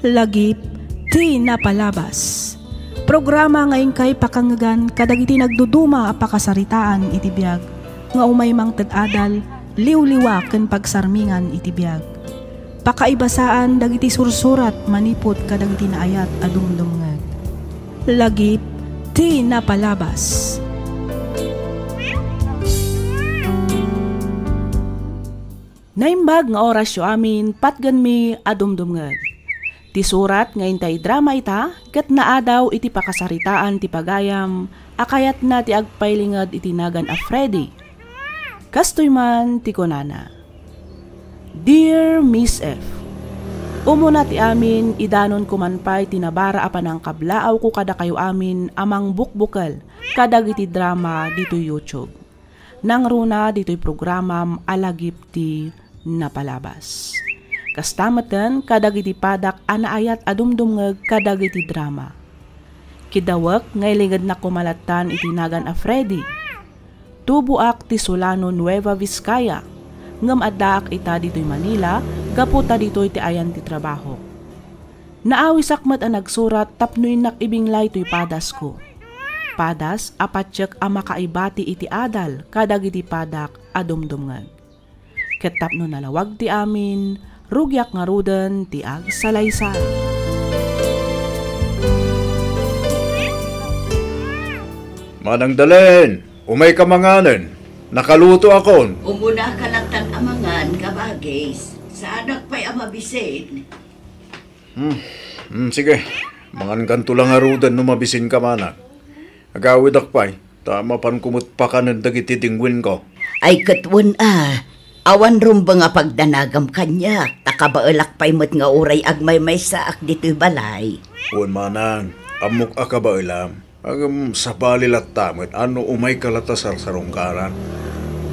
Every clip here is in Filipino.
Lagip ti napalabas. Programa ngayon kay pakangagan kadagiti nagduduma a pakasaritaan iti biag nga umay mang tad-adal liwliwa ken pagsarmingan iti biag. Pakaibasaan dagiti sursurat manipod kadagiti naayat a dumdumngeg. Lagip ti napalabas. Naimbag nga orasyo amin patgan mi a dumdumngeg. Ti surat nga intay drama ita, ket naadaw iti pakasaritaan ti pagayam, akayat na ti agpailingad iti nagan a Freddy. Kastoy man ti konana. Dear Miss F, umuna ti amin, idanon kumanpay tinabara apan ang kablaaw ko kada kayo amin amang bukbukal, kadag iti drama dito YouTube. Nang runa dito'y programam alagip ti napalabas. Kastamatan kadag iti padak anaayat adumdumngeg kadag iti drama. Kidawak ngay lingad na kumalatan iti nagan a Freddy. Tubuak ti Solano Nueva Vizcaya. Ngem addaak ita dito'y Manila, gaputa dito'y ti ayan ti trabaho. Naawisakmat ang nagsurat tapnoy nakibinglay to'y padas ko. Padas apatsyak a makaibati iti adal kadag iti padak adumdumngeg. Ket tapno nalawag ti amin, rugyak nga ruden ti agsalaysay. Manang Dalen, umay ka manganen. Nakaluto akon. Umuna ka lang tanamangan, kabagis. Sa anak pa'y amabisin. Sige, mangan kanto lang nga ruden numabisin ka manak. Agawid akpay, tama pan kumut pa ka ng dagiti dingwin ko. Ay katwan awan rumba nga pagdanagam kanya, takabaelak pa'y mat nga uray agmay may saak dito'y balay. Uwan manang, amok akabaelam. Agam sa balilat tamit, ano umay kalatasar sa rungkaran.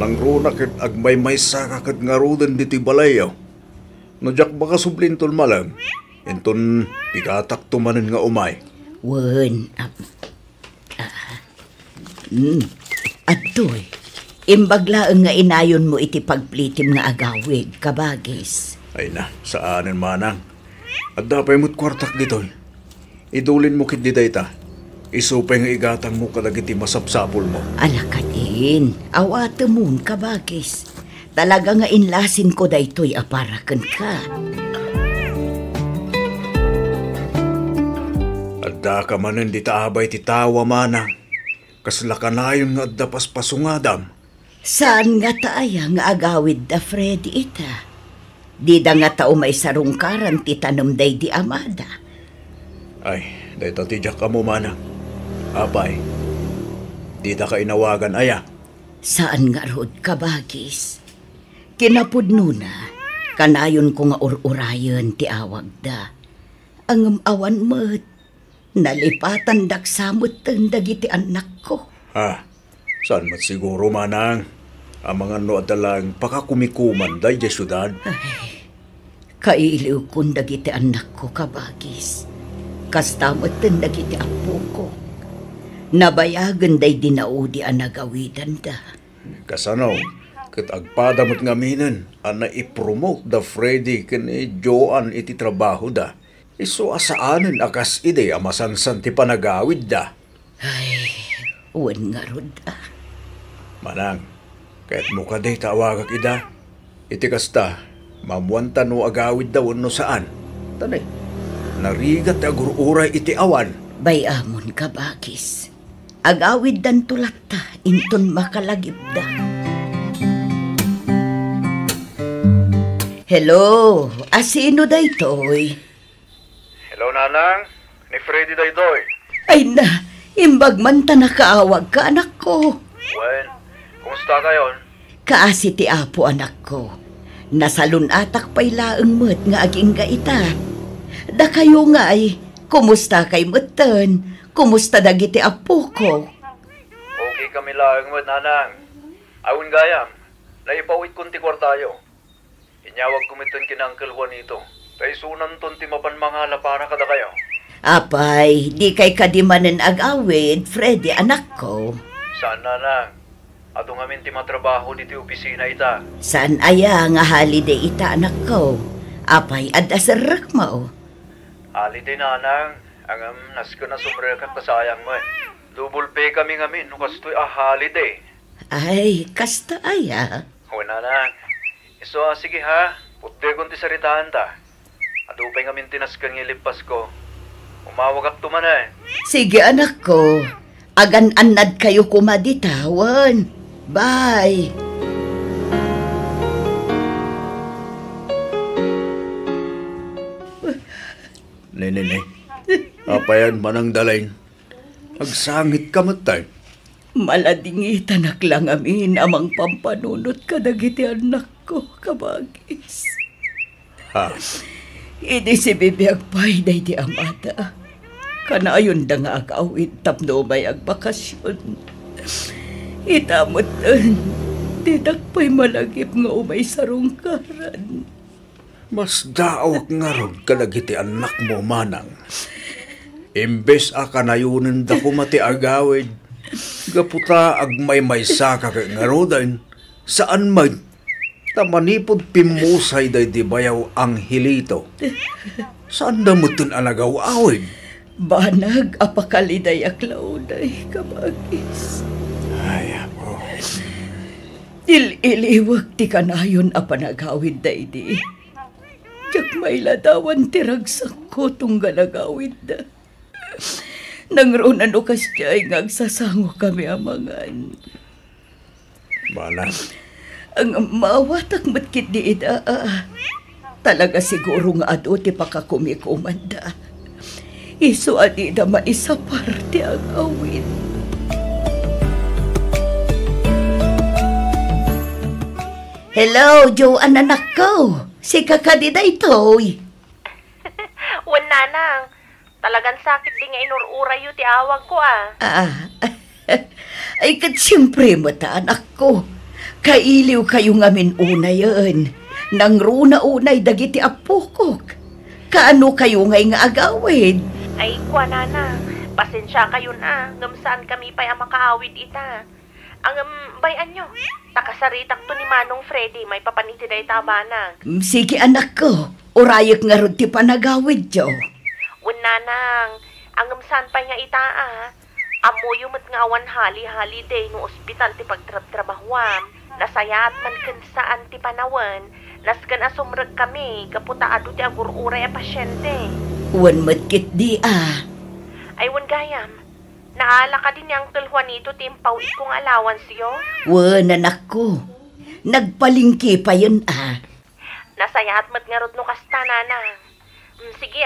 Nang runakit agmay may sakakad nga ruden dito'y balayaw. Nadyak baka sublintol malang, enton pigatak tumanin nga umay. Wan, Atoy, imbaglaan nga inayon mo iti pagplitim nga agawid, kabagis. Ay na, saanin manang. At dapay mo't kwartak ditoy. Idulin mo kit di dayta. Isupay nga igatang mo kadagiti masapsapol mo. Alakatin, awata moon, kabagis. Talaga nga inlasin ko daytoy aparakan ka. Adda ka manan di taabay ti tawa manang. Kasla ka na yun nga adda paspasungadam. Saan nga taaya nga agawid da Freddy ita? Di da nga tao may sarungkaran ti tanom day di amada. Ay, dahito ti jak ka mo manang. Apay, di da ka inawagan aya. Saan nga rod kabagis? Kinapudno na, kanayon ko nga ururayon ti awag da. Ang awan mo't, nalipatan daksamot dagiti anak ko. Ha, saan mat siguro manang? Ang mga no adalang pakakumikuman day di syudad. Ay, kailiw kong dagiti anak ko kabagis. Kastamot dagiti apo ko. Nabayagan day dinaudi ang nagawidan da. Kasano, kat agpadamot nga minan, ang naipromote da Freddy kani Joan iti trabaho da. Iso asaanin akas ide amasansan ti panagawid da. Ay, uwan nga rod da. Manang, kahit mo ka day tawagak ida, iti kasta, mamuantan no agawid daw no saan. Tanay, narigat agururay iti awan. Bayamon kabagis. Agawid dan tulata, inton makalagip da. Hello, asino da itoy? Hello, Nanang. Ni Freddy daytoy. Ay na, imbag man ta nakaawag ka, anak ko. Wen, kumusta kayon? Kaasi ti apo, anak ko. Nasalun atak pa'y laeng mo't nga aging gaita. Da kayo nga ay, kumusta kay moten? Kumusta dagiti apo ko? Okay kami laeng mo't, Nanang. Awin gayam, naipawit kunti kwartayo. Inyawag kumiton kinangkel Juanito. Kay sunan ton ti mapan mangala para kada kayo. Apay, di kay kadimanen agawid, Freddy, anak ko. Saan, Nanang? Ato ngamin ti matrabaho diti opisina ita. Saan aya nga holiday ita, anak ko? Apay, adasarak mo. Holiday nanang, ang nasko na sumrekat pasayang mo eh. Double pay kami ngamin, no kastoy holiday. Ay, kasta ay O nanang, iso sige ha, puti kong tisaritaan ta. Adupay ngamin tinaskan ngilipas ko. Umawag ak tuman eh. Sige anak ko, agan-anad kayo kumaditawan. Bye. Nene, apayan manang dalain. Agsangit ka matay. Maladingitan lang amin amang pampanunot ka dagiti anak ko, kabagis. Ha? Idi si bibiyag pay day di amata. Kanayon da nga agawid tapno may agbakasyon. Itamot didak pa'y malagip nga umay sarungkaran. Mas daawak nga ron kalagiti anak mo manang. Imbes akanayunan da kumati agawid. Gaputa agmay saka ka nga rodan. Saan man? Tamanipod pimusay day di bayaw ang hilito. Saan da mo tun alagaw awid? Banag apakaliday aklauday, kabagis. Ay, ako. Iliwag ti kanayon apanagawid day di. Kyak may ladawan tiragsak ko tunggal agawid da. Nangrunan o kasyay ngagsasango kami amangan. Mana? Ang mawatak matkit di ida. Talaga siguro nga ado ti pakakumikumanda. Iso adi da maisaparte ang awit. Hello, Joan anak ko. Si kakadida ito'y. Wan nanang, talagang sakit di nga inurura yu ti awag ko Ay kat siyempre mata anak ko. Kailiw kayo ngamin una yun. Nang runa-unay dagiti apukok. Kaano kayo ngay nga agawid? Ay, kwa nanang, pasensya kayo na. Ngamsaan kami pa'y makaawid ita. Ang bayan nyo, takasaritak to ni Manong Freddy, may papaniti day tabanag. Sige anak ko, urayak nga ron ti panagawid jo. Wan nanang, ang ngamsaan pa'y nga ita amoyo mat nga awan hali-hali day no ospital ti pagtrab-trabahwam. Nasayat man kansaan ti panawan, naskan asumrag kami, kaputa ado ti agur-uray a pasyente. Wan matkit di Ay wan gayam, naala ka din yung Uncle Juanito timpaw ikong allowance yo? Wan anak ko, nagpalingki pa yun Nasayat mat nga rod no kasta nanang. Sige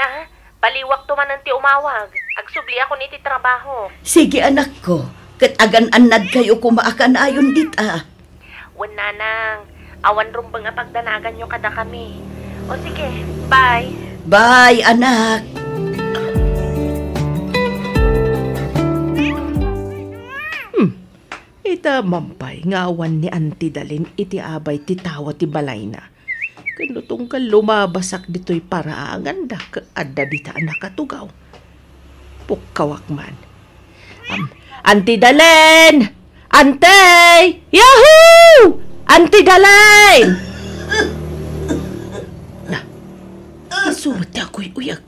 baliwak tuman ang ti umawag. Agsubli ako ni ti trabaho. Sige anak ko, kat agan-anad kayo kumaakan ayon dit Wan nanang, awan rumbang nga pagdanagan nyo kada kami. O sige, bye. Bye anak. Ita mampay ngawan ni Auntie Dalin iti abay ti tawa ti balay na. Kanutong ka lumabasak dito'y paraangan da adda dita nakatugaw. Pukkawak man. Auntie Dalin! Auntie! Yahoo! Auntie Dalin! Na, isurot ako'y uyag.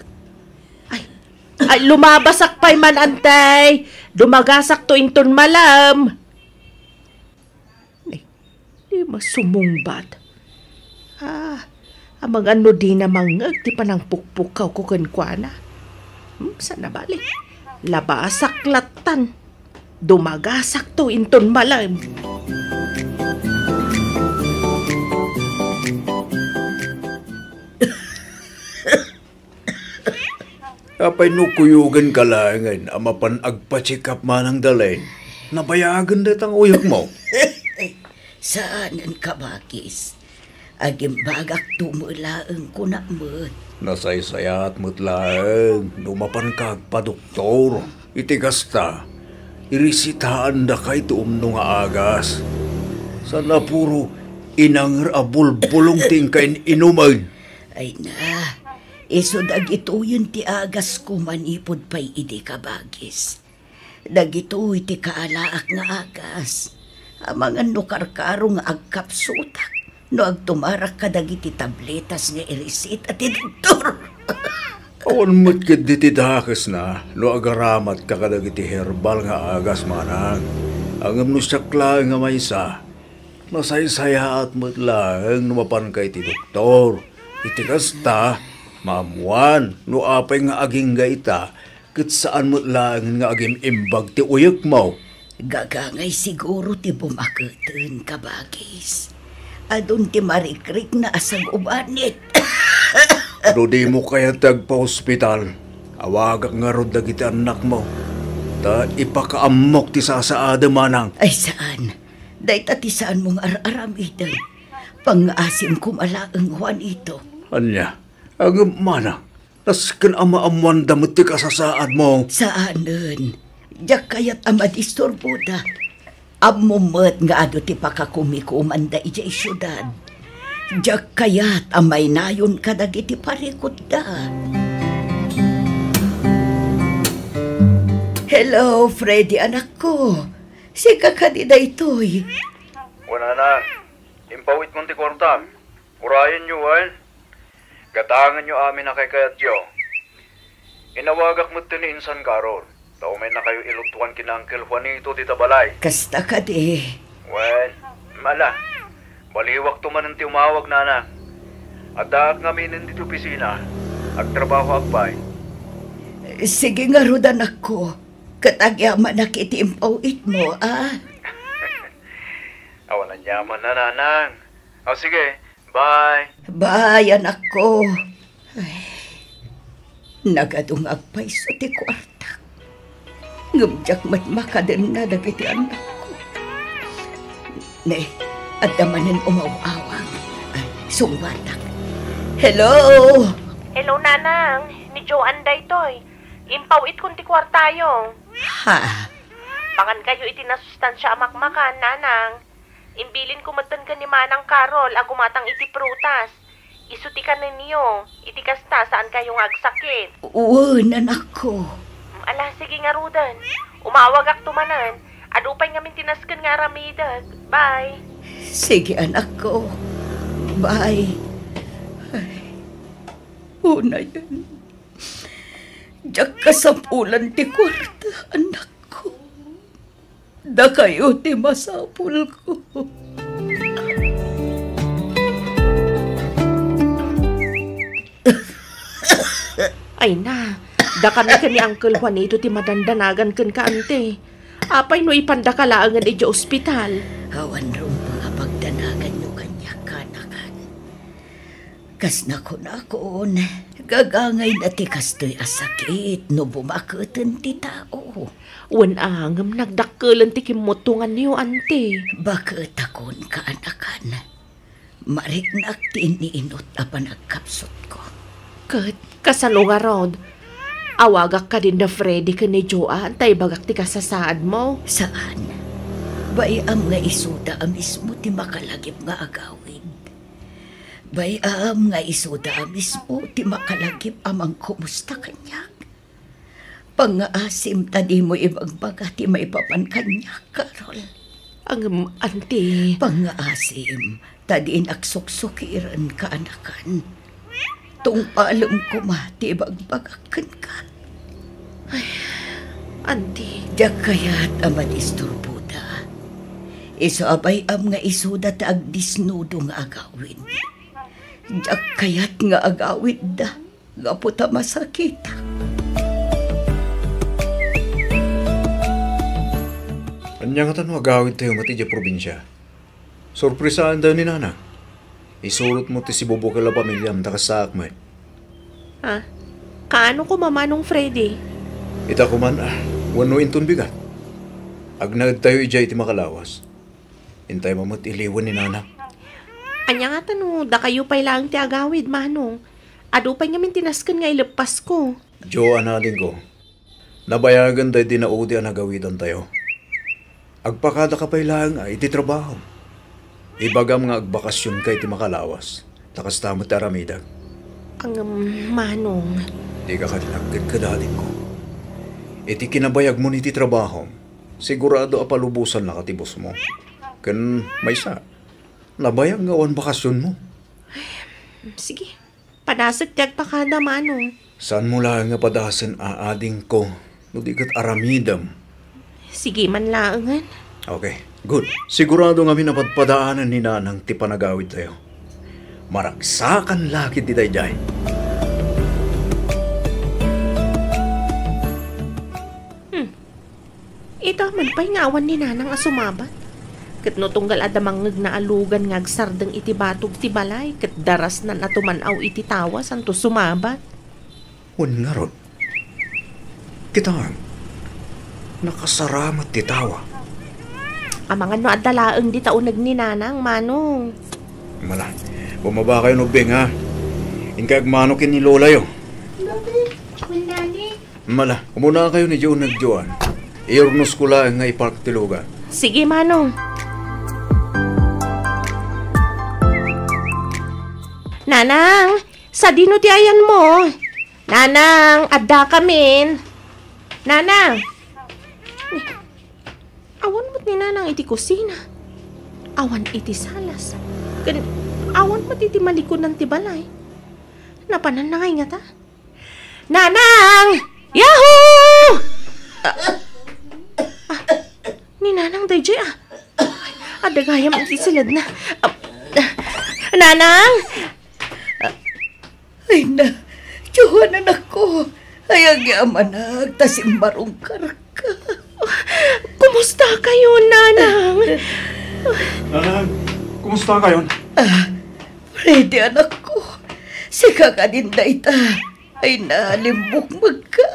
Ay, lumabasak pa'y man, Auntie! Dumagasak to inton malam. Di masumungbat. Amang ano di namang di pa nang pukpukaw ko kankwana. Sana balik? Labasak latan. Dumagasak to inton malam. Apay nukuyugan ka langan, amapan agpatsikap manang dalain. Nabayagan datang uyag mo. Saanan ka bakis? Agimbagak tumulaang ko na mo't. Nasaysayat mo't lang, dumapan ka agpa-doktor. Itigasta, irisitaan da kay tuumno nga agas. Sana puro inang abul-bulong tingkain inuman. Ay na, iso dagito yun ti agas ko manipod pa'y idi ka bagis. Dagito ti kaalaak nga agas. Amang ano karkaro nga agkapsutak. No agtumarak ka dagiti tabletas nga irisit at doktor. Awan mo't kaditidakas na, no agaramat kakadagiti herbal nga agas manang. Ang amno sakla nga maysa, nasaysaya at mo't lang numapan kay ti doktor. Iti kasta, maamuan, no apay nga aging gaita, kat saan mo't lang nga aging imbag ti uyak mo. Gagangay siguro ti bumaketen kabagis. Adun ti marikrik na asag ubanit. No di mo kaya tagpa-hospital, awagak nga rod dagiti anak mo. Ta ipakaamok ti sasaada manang. Ay saan? Day ti saan mong aramidan. Pang-asim kumalaang Juanito. Anya, ang manang, naskan ama-amuan damot ti kasasaad mo. Saanen? Diyak kayat amad istorbuda. Amumet nga ado ti pakakumikumanda ijay syudad. Diyak kayat amay nayon kadagiti parikot da. Hello, Freddy, anak ko. Si kakadida ito'y. Wala na, impawit mong ti kwarta. Urayan nyo, gatangan nyo amin na kay kayatyo. Inawagak mo ni Insan Karol. Tao may na kayo ilutuan kina Uncle Juanito dita balay. Kasta ka di. Well, mala. Baliwak tumanan ti umawag na. Adaak nga minin dito opisina. Agtrabaho agpay. Sige nga rudan ako. Katagyaman na kitimpaw it mo, Awalan yaman na nanang. O sige, bye. Bye, anak ko. Ay, nagadungag pa iso ti kwarta. Ngumjak mat makaden na dagiti anak ko. Ne, at damanin umawawang. Sungwatak. Hello? Hello, nanang. Ni Joanne day toy. Impawit kun ti kwartayo. Ha? Pangan kayo iti nasustansya amakmakan, nanang. Imbilin ko matan ka ni Manang Karol, agumatang iti prutas. Isuti ka ninyo, iti kasta saan kayong agsakit. Uwan, anak ko. Ala, sige nga rudan. Umawag ak tumanan. Adupay nga mintinaskan nga ramidag. Bye. Sige, anak ko. Bye. Ay, una yan. Diyak kasapulan ti kwarta, anak ko. Da kayo ti masapul ko. Ay na, da kami ka ni Uncle Juanito ti madandanagan kan ka ante. Apay no ipandakalaangan iti ospital. Hawan ron mga pagdanagan nyo kanya kanakan. Kas na ko na kon, gagangay na ti kastoy asakit no bumakatan ti tao. Wan angam nagdakkelan ti kimutungan niyo ante. Bakit akon kaanakan? Mariknak ti iniinot apan nagkapsot ko. Kat, kasano nga rod. Awagak ka din na Freddy ka ni Joanne, tay bagak ti kasasaad mo. Saan? Bayam nga isuda mismo ti makalagip nga agawid. Bayam nga isuda mismo ti makalagip amang kumusta kanyak. Pangaasim tadi mo ibang baga ti maipapan kanyak, Karol. Ang ante. Pangaasim tadi inaksuksukiran ka anakan. Tung palom ko mati bagbagakan ka. Ay, ante. Diyak kaya't aman isturbuda. Iso abay am nga isuda ta agdisnudo nga agawin. Diyak kaya't nga agawid da. Nga puta masakita. Anya nga tanong agawid tayo mati dya probinsya. Sorpresaan daw ni Nana. Isurot mo ti si Bobo kala pamilyam takasaak mo. Ha? Kaano ko mamanong Freddy? Ita ko man wano inton bigat. Agnag tayo ijay ti makalawas. Intay mamot iliwan ni Nana. Anya nga tanong, da kayo pa'y lang ti agawid, manong. Ado pa nga mintinaskan nga ilapas ko. Jo, anadin ko. Nabayagan tayo dinaudi ang nagawidan tayo. Agpakada ka pa'y lang iti trabaho. Ibagam nga agbakasyon kay ti makalawas. Takas tamo ti aramidag. Ang manong. Di ka kalinagkit ka dating ko. Iti kinabayag mo ni ti trabaho. Sigurado apalubusan na katibos mo. Kan may sa. Nabayag nga wan bakasyon mo. Sige. Panasag ti agpakada, manong. Saan mo lang nga padasan aading ko, no di kat aramidam. Sige man laangan. Okay, good. Sigurado nga minapadpadaanan ni nanang ti panagawid tayo. Maragsakan lakit di dayjay. Ito man pa'y ngawan ni nanang asumabat. Kat no tunggal adamangag na alugan ngag sardeng iti batog ti balay, kat daras na natumanaw iti tawas anto sumabat. Wan nga ron. Kita nakasaramat ti tawa. Amangan no adalaeng di taunag ni nanang, manong. Mala, bumaba kayo no Beng ha. Inkag manokin ni Lola yo. Mala, kumuna kayo ni Joe nagjoan. Iurnos ko lang nga ipark tilugan. Sige, manong. Nanang, sa dino ti ayan mo? Nanang, adda kamin. Nanang. Awan mo't ni nanang iti kusina. Awan iti salas. Awan mo't iti malikunan ti balay. Napanan na ngay nga ta. Nanang! Yahoo! Ni nanang dayjay adagayam iti silad na. Nanang! Ay na, Diyohan anak ko. Ayag yamanag, tasimbarong karka. Kumusta kayo, nanang? Nanang, kumusta kayo? Ready anak ko. Si kakadinda ita ay nalimbok magka.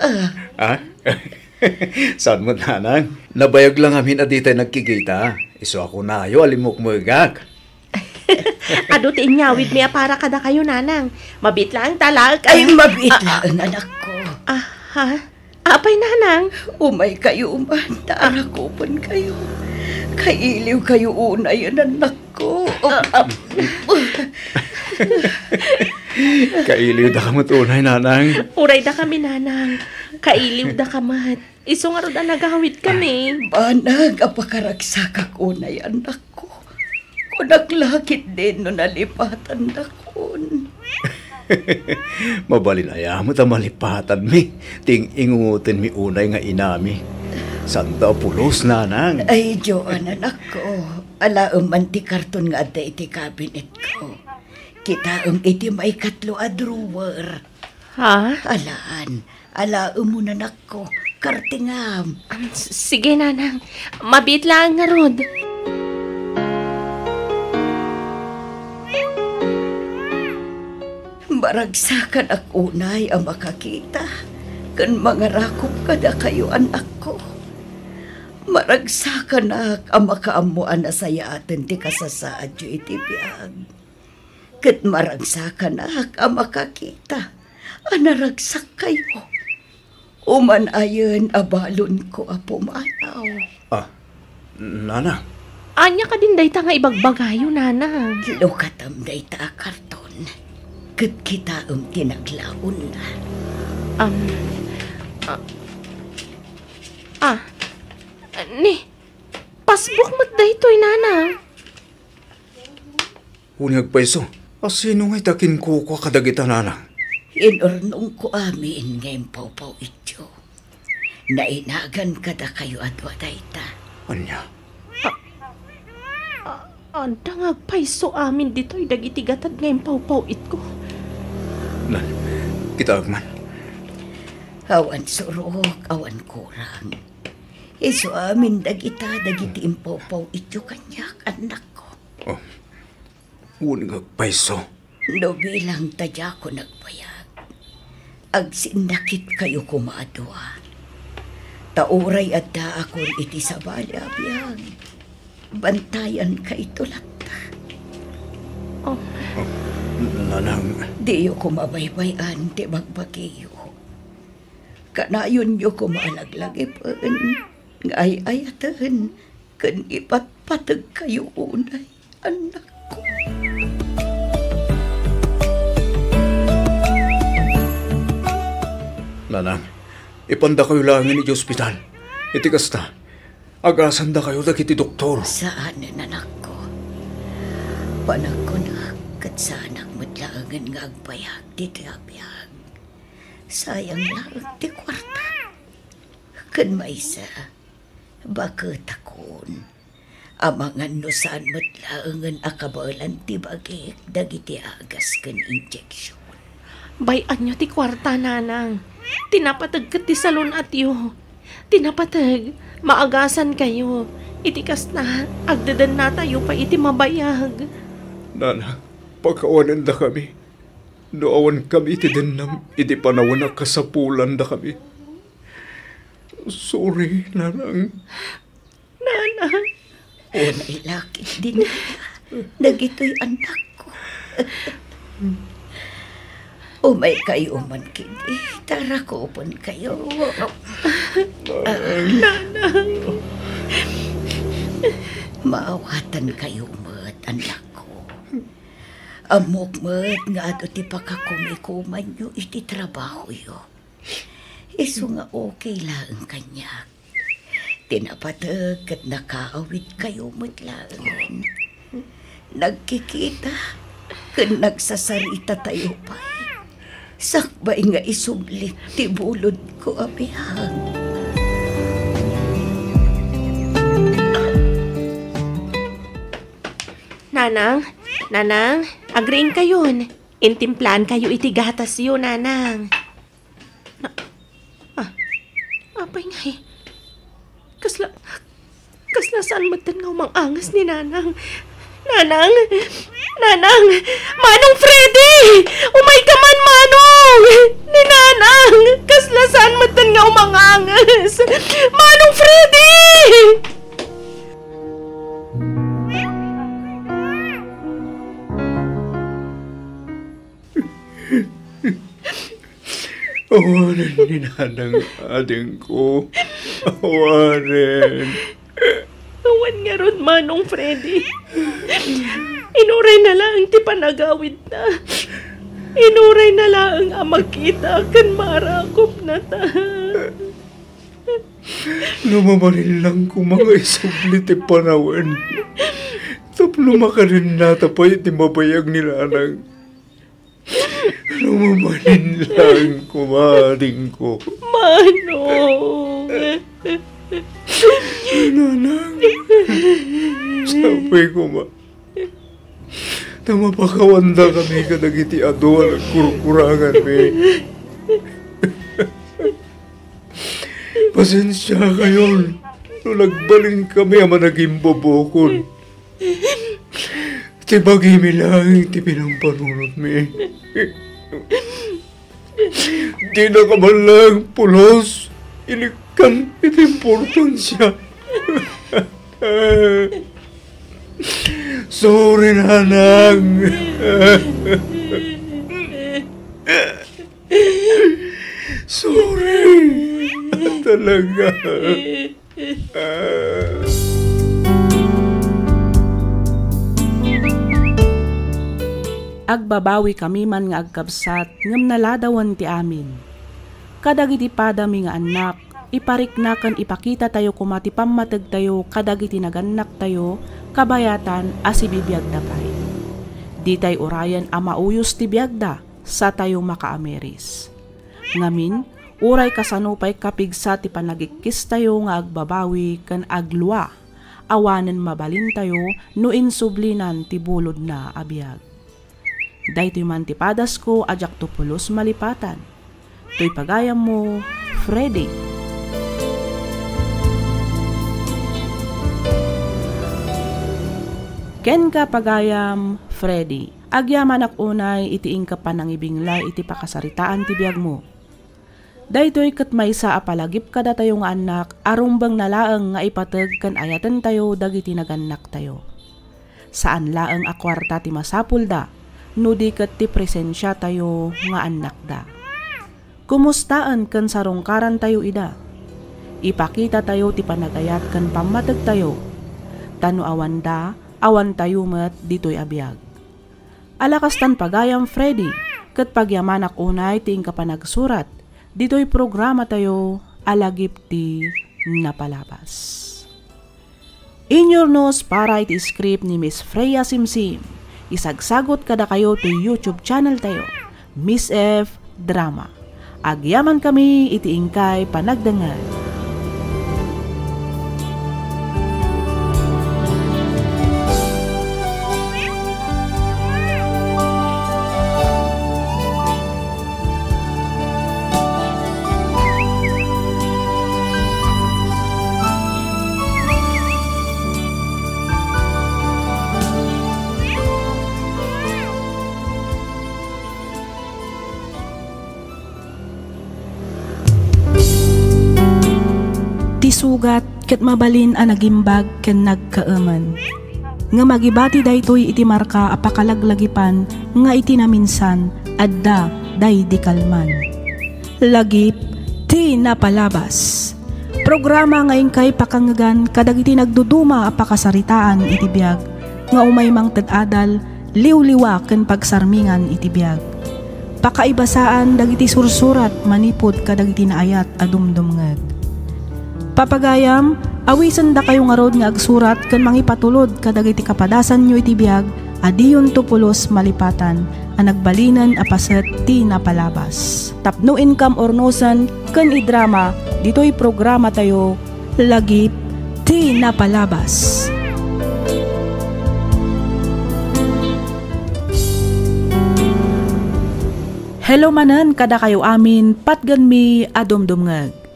Saan mo, nanang? Nabayag lang amin na di tayo nagkikita. Iso ako na ayo, alimok mo igak. Ado ti inyawid miya para kada kayo, nanang. Mabit lang talag. Ay mabit lang anak ko. Ha? Apay, nanang? Umay kayo man, taarakupan kayo. Kailiw kayo unay anak ko. Kailiw da ka matunay, nanang. Uray da kami, nanang. Kailiw da kamat. Iso nga ron nagawid kami. Banag, apakaragsak unay anak ko. Kunaglakit din no nalipatan na kun. Mabalinaya mo ta malipatan mi. Ting ingungutin mi unay nga inami. Santa pulos, nanang. Ay, Joan, anak ko. Alaam man ti karton nga adda iti cabinet ko. Kitaam iti may katlo a drawer. Ha? Alaan, alaam mo nanak ko. Kartingam. Sige, nanang. Mabit lang nga rod. Maragsakan ak unay ang makakita. Kan mangarakop kada kayo anak ko. Maragsakan ak ang makaamuan na saya atin ti kasasaadyo iti biyag. Kat maragsakan ak ang makakita. Anaragsak kayo. Uman ayon abalon ko a pumanaw. Nanang. Anya ka din dayta nga ibagbagayo, nanang. Lukatam dayta a karton. Kat kita tinaglaon na. Ni, pasbuk mo't daytoy, nanang. Unyag pa iso. Sino nga'y takin ko kadagita, nanang? Inurnong ko amin ngayon paw-paw ityo. Nainagan kada kayo at wadayta. Anya? Anda nga paiso amin dito'y dagitigatad ngayon paw-paw it ko. Nan, kita agman. Awan surok, awan kurang. Iso amin dagiti impaw-paw ityo kanyak, anak ko. Unyag pa iso. No bilang tadya ko nagbayag. Agsinakit kayo kumadwa. Tauray at da akon iti sa balabiyag. Bantayan ka ito lata. Nanang. Di ko mabaybayan ti magbagiyo. Kanayon yo ko maalaglagipin. Ngay-ayatan. Kan ipatpatag kayo unay, anak ko. Nanang, ipanda kayo lang ni ospital. Iti kasta, agasan da kayo dagiti doktor. Saan anak ko? Panag ko na kat sa anak matlaangan nga agbayag dito abiyag. Sayang lang ti kwarta. Kan maysa, bakit akon? Amangan no saan matlaangan akabalan ti bagik dagiti agas kan injection. Bayan nyo ti kwarta, nanang. Tinapatag ka ti salon at yo. Tinapatag, maagasan kayo. Itikas na, agdadan na tayo pa iti mabayag. Nana, pagkawanan da kami. Noawan kami iti dinam, iti panawan na kasapulan da kami. Sorry, nanang. Nanang. Unay lakit din. Nagito'y anak ko. Umay kayo man kini. Tara ko pon kayo. Nanang. Maawatan kayo mat, anak ko. Amok mat nga ato ti pakakumikuman nyo iti trabaho yo. Iso nga okay lang kanya. Tinapatag at nakaawit kayo mat lang. Nagkikita, kan nagsasarita tayo pa. Sakbay nga isublit ti bulod ko abihang. Nanang, agreeing kayon. Intimplan kayo iti gatas yo, nanang. Apay nga eh. Kasla saan matan nga umangangas ni nanang. Nanang, Manong Freddy! Umay ka man, Manong! Ni nanang, kasla saan matan nga umangangas. Manong Freddy! Awarin ni nanang ading ko. Awarin. Awan nga ron, Manong Freddy. Inuray na lang ti panagawid na. Inuray na lang ang magkita kan marakop na ta. Lumamarin lang ko mga isubli ti panawan. Tapno makarin natapay ti mabayag ni nanang. Lumamarin lang kumaring ko. Manong! Nanang, sabi ko ma, tamapakawanda kami kadagiti aduan at kurkurangan mi. Pasensya kayo, nung nagbaling kami ama naging bobokon. Tibagi mi lang, ti pinampanunod mi. Di na ka man lang pulos, ilikan iti importansya. Sorry, nanang. Sorry. Talaga. Agbabawi kami man nga agkabsat ngem naladawan ti amin. Kadagiti padami nga anak, ipariknakan ipakita tayo kumati pammateg tayo kadagiti naganak tayo kabayatan as ibibiyag da pay. Di tay urayan a mauyos ti biyagda sa tayo makaameris. Ngamin, uray kasanupay kapigsa ti panagikis tayo nga agbabawi kan agluwa, awanen mabalin tayo no insublinan ti bulod na abiyag. Daytoy man ti padas ko ajak to pulos malipatan. To'y pagayam mo, Freddy. Ken ka pagayam, Freddy. Agyaman ak unay itiing ka panangibinglay iti pakasaritaan ti biyag mo. Daytoy ket maysa a palagip kada tayo nga anak arumbang nalaeng nga ipateg kan ayaten tayo dagiti naganak tayo. Saan laeng a kwarta ti masapul da, no di ket ti presensya tayo nga anak da. Kumustaan kan sarungkaran tayo ida. Ipakita tayo ti panagayat kan pammateg tayo. Tano awan da, awan tayo met ditoy abiyag. Alakas tan pagayam, Freddy, ket pagyamanak unay ti ingka panagsurat, ditoy programa tayo alagip ti napalabas. In your nose para iti script ni Miss Freya Simsim. Isagsagot kada kayo ti YouTube channel tayo, Miss F Drama. Agyaman kami iti ingkay panagdangan. Sugat ket mabalin a nagimbag ken nagkaaman. Nga magibati daytoy iti marka apakalaglagipan nga iti naminsan adda day di kalman. Lagip ti napalabas. Programa nga ingkay pakangagan kadagiti nagduduma apakasaritaan iti biag nga umay mang tedadal liwliwa ken pagsarmingan iti biag. Pakaibasaan dagiti sursurat manipod kadagiti naayat a dumdumngeg. Papagayam, awisan da kayo nga rod nga agsurat ken mangipatulod kadagiti kapadasan nyo iti biag adiyon tupulos malipatan a nagbalinan a paset ti napalabas. Tapno income ornosan ken idrama ditoy programa tayo lagip ti napalabas. Hello manen kada kayo amin patgan mi adumdumngeg.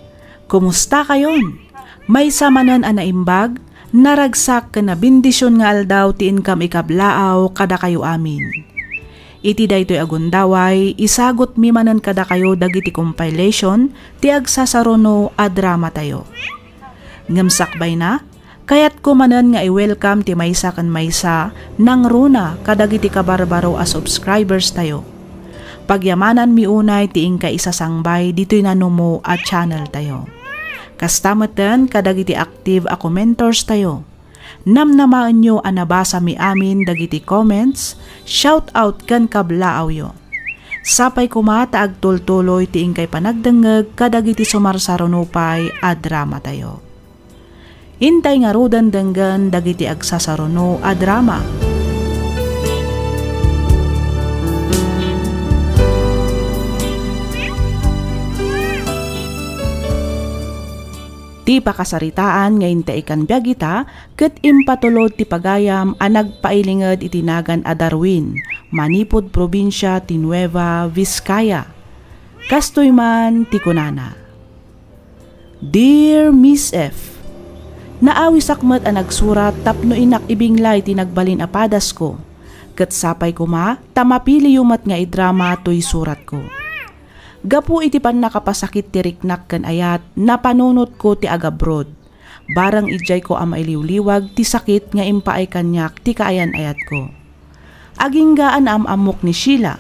Kumusta kayon? May samanan a naimbag, naragsak ka na bindisyon nga aldaw ti income ikablaaw kada kayo amin. Iti daytoy agundaway, isagot mi manan kada kayo dagiti compilation ti agsasaruno a drama tayo. Ngamsakbay na, kayat ko manan nga i-welcome ti maysa kan maysa nang runa kadagiti kabarbaro a subscribers tayo. Pagyamanan mi unay ti ingka isasangbay dito'y nanumo a channel tayo. Kastamatan kadagiti active a commentors tayo. Namnamaan nyo a nabasa mi amin dagiti comments, shout out kan kablaaw yo. Sapay kumata agtultuloy ti ingkay panagdengeg kadagiti sumarsarunupay a drama tayo. Hintay nga rudan denggan dagiti agsasaruno a drama. Ti pakasaritaan nga intaikan biagita ket impatulod ti pagayam a nagpailinged itinagan a Darwin, manipod probinsya ti Nueva Vizcaya. Kastoy man ti kunana. Dear Miss F, naawi sakmet a nagsurat tapno inak ibinglay ti nagbalin a padas ko. Ket sapay kuma tamapili yumat nga idrama toy surat ko. Gapu iti pan nakapasakit ti riknak ken ayat napanunot ko ti agabroad. Barang ijay ko ang mailiwliwag ti sakit nga impaay kanyak ti kaayan ayat ko. Aginggaan amok ni Sheila.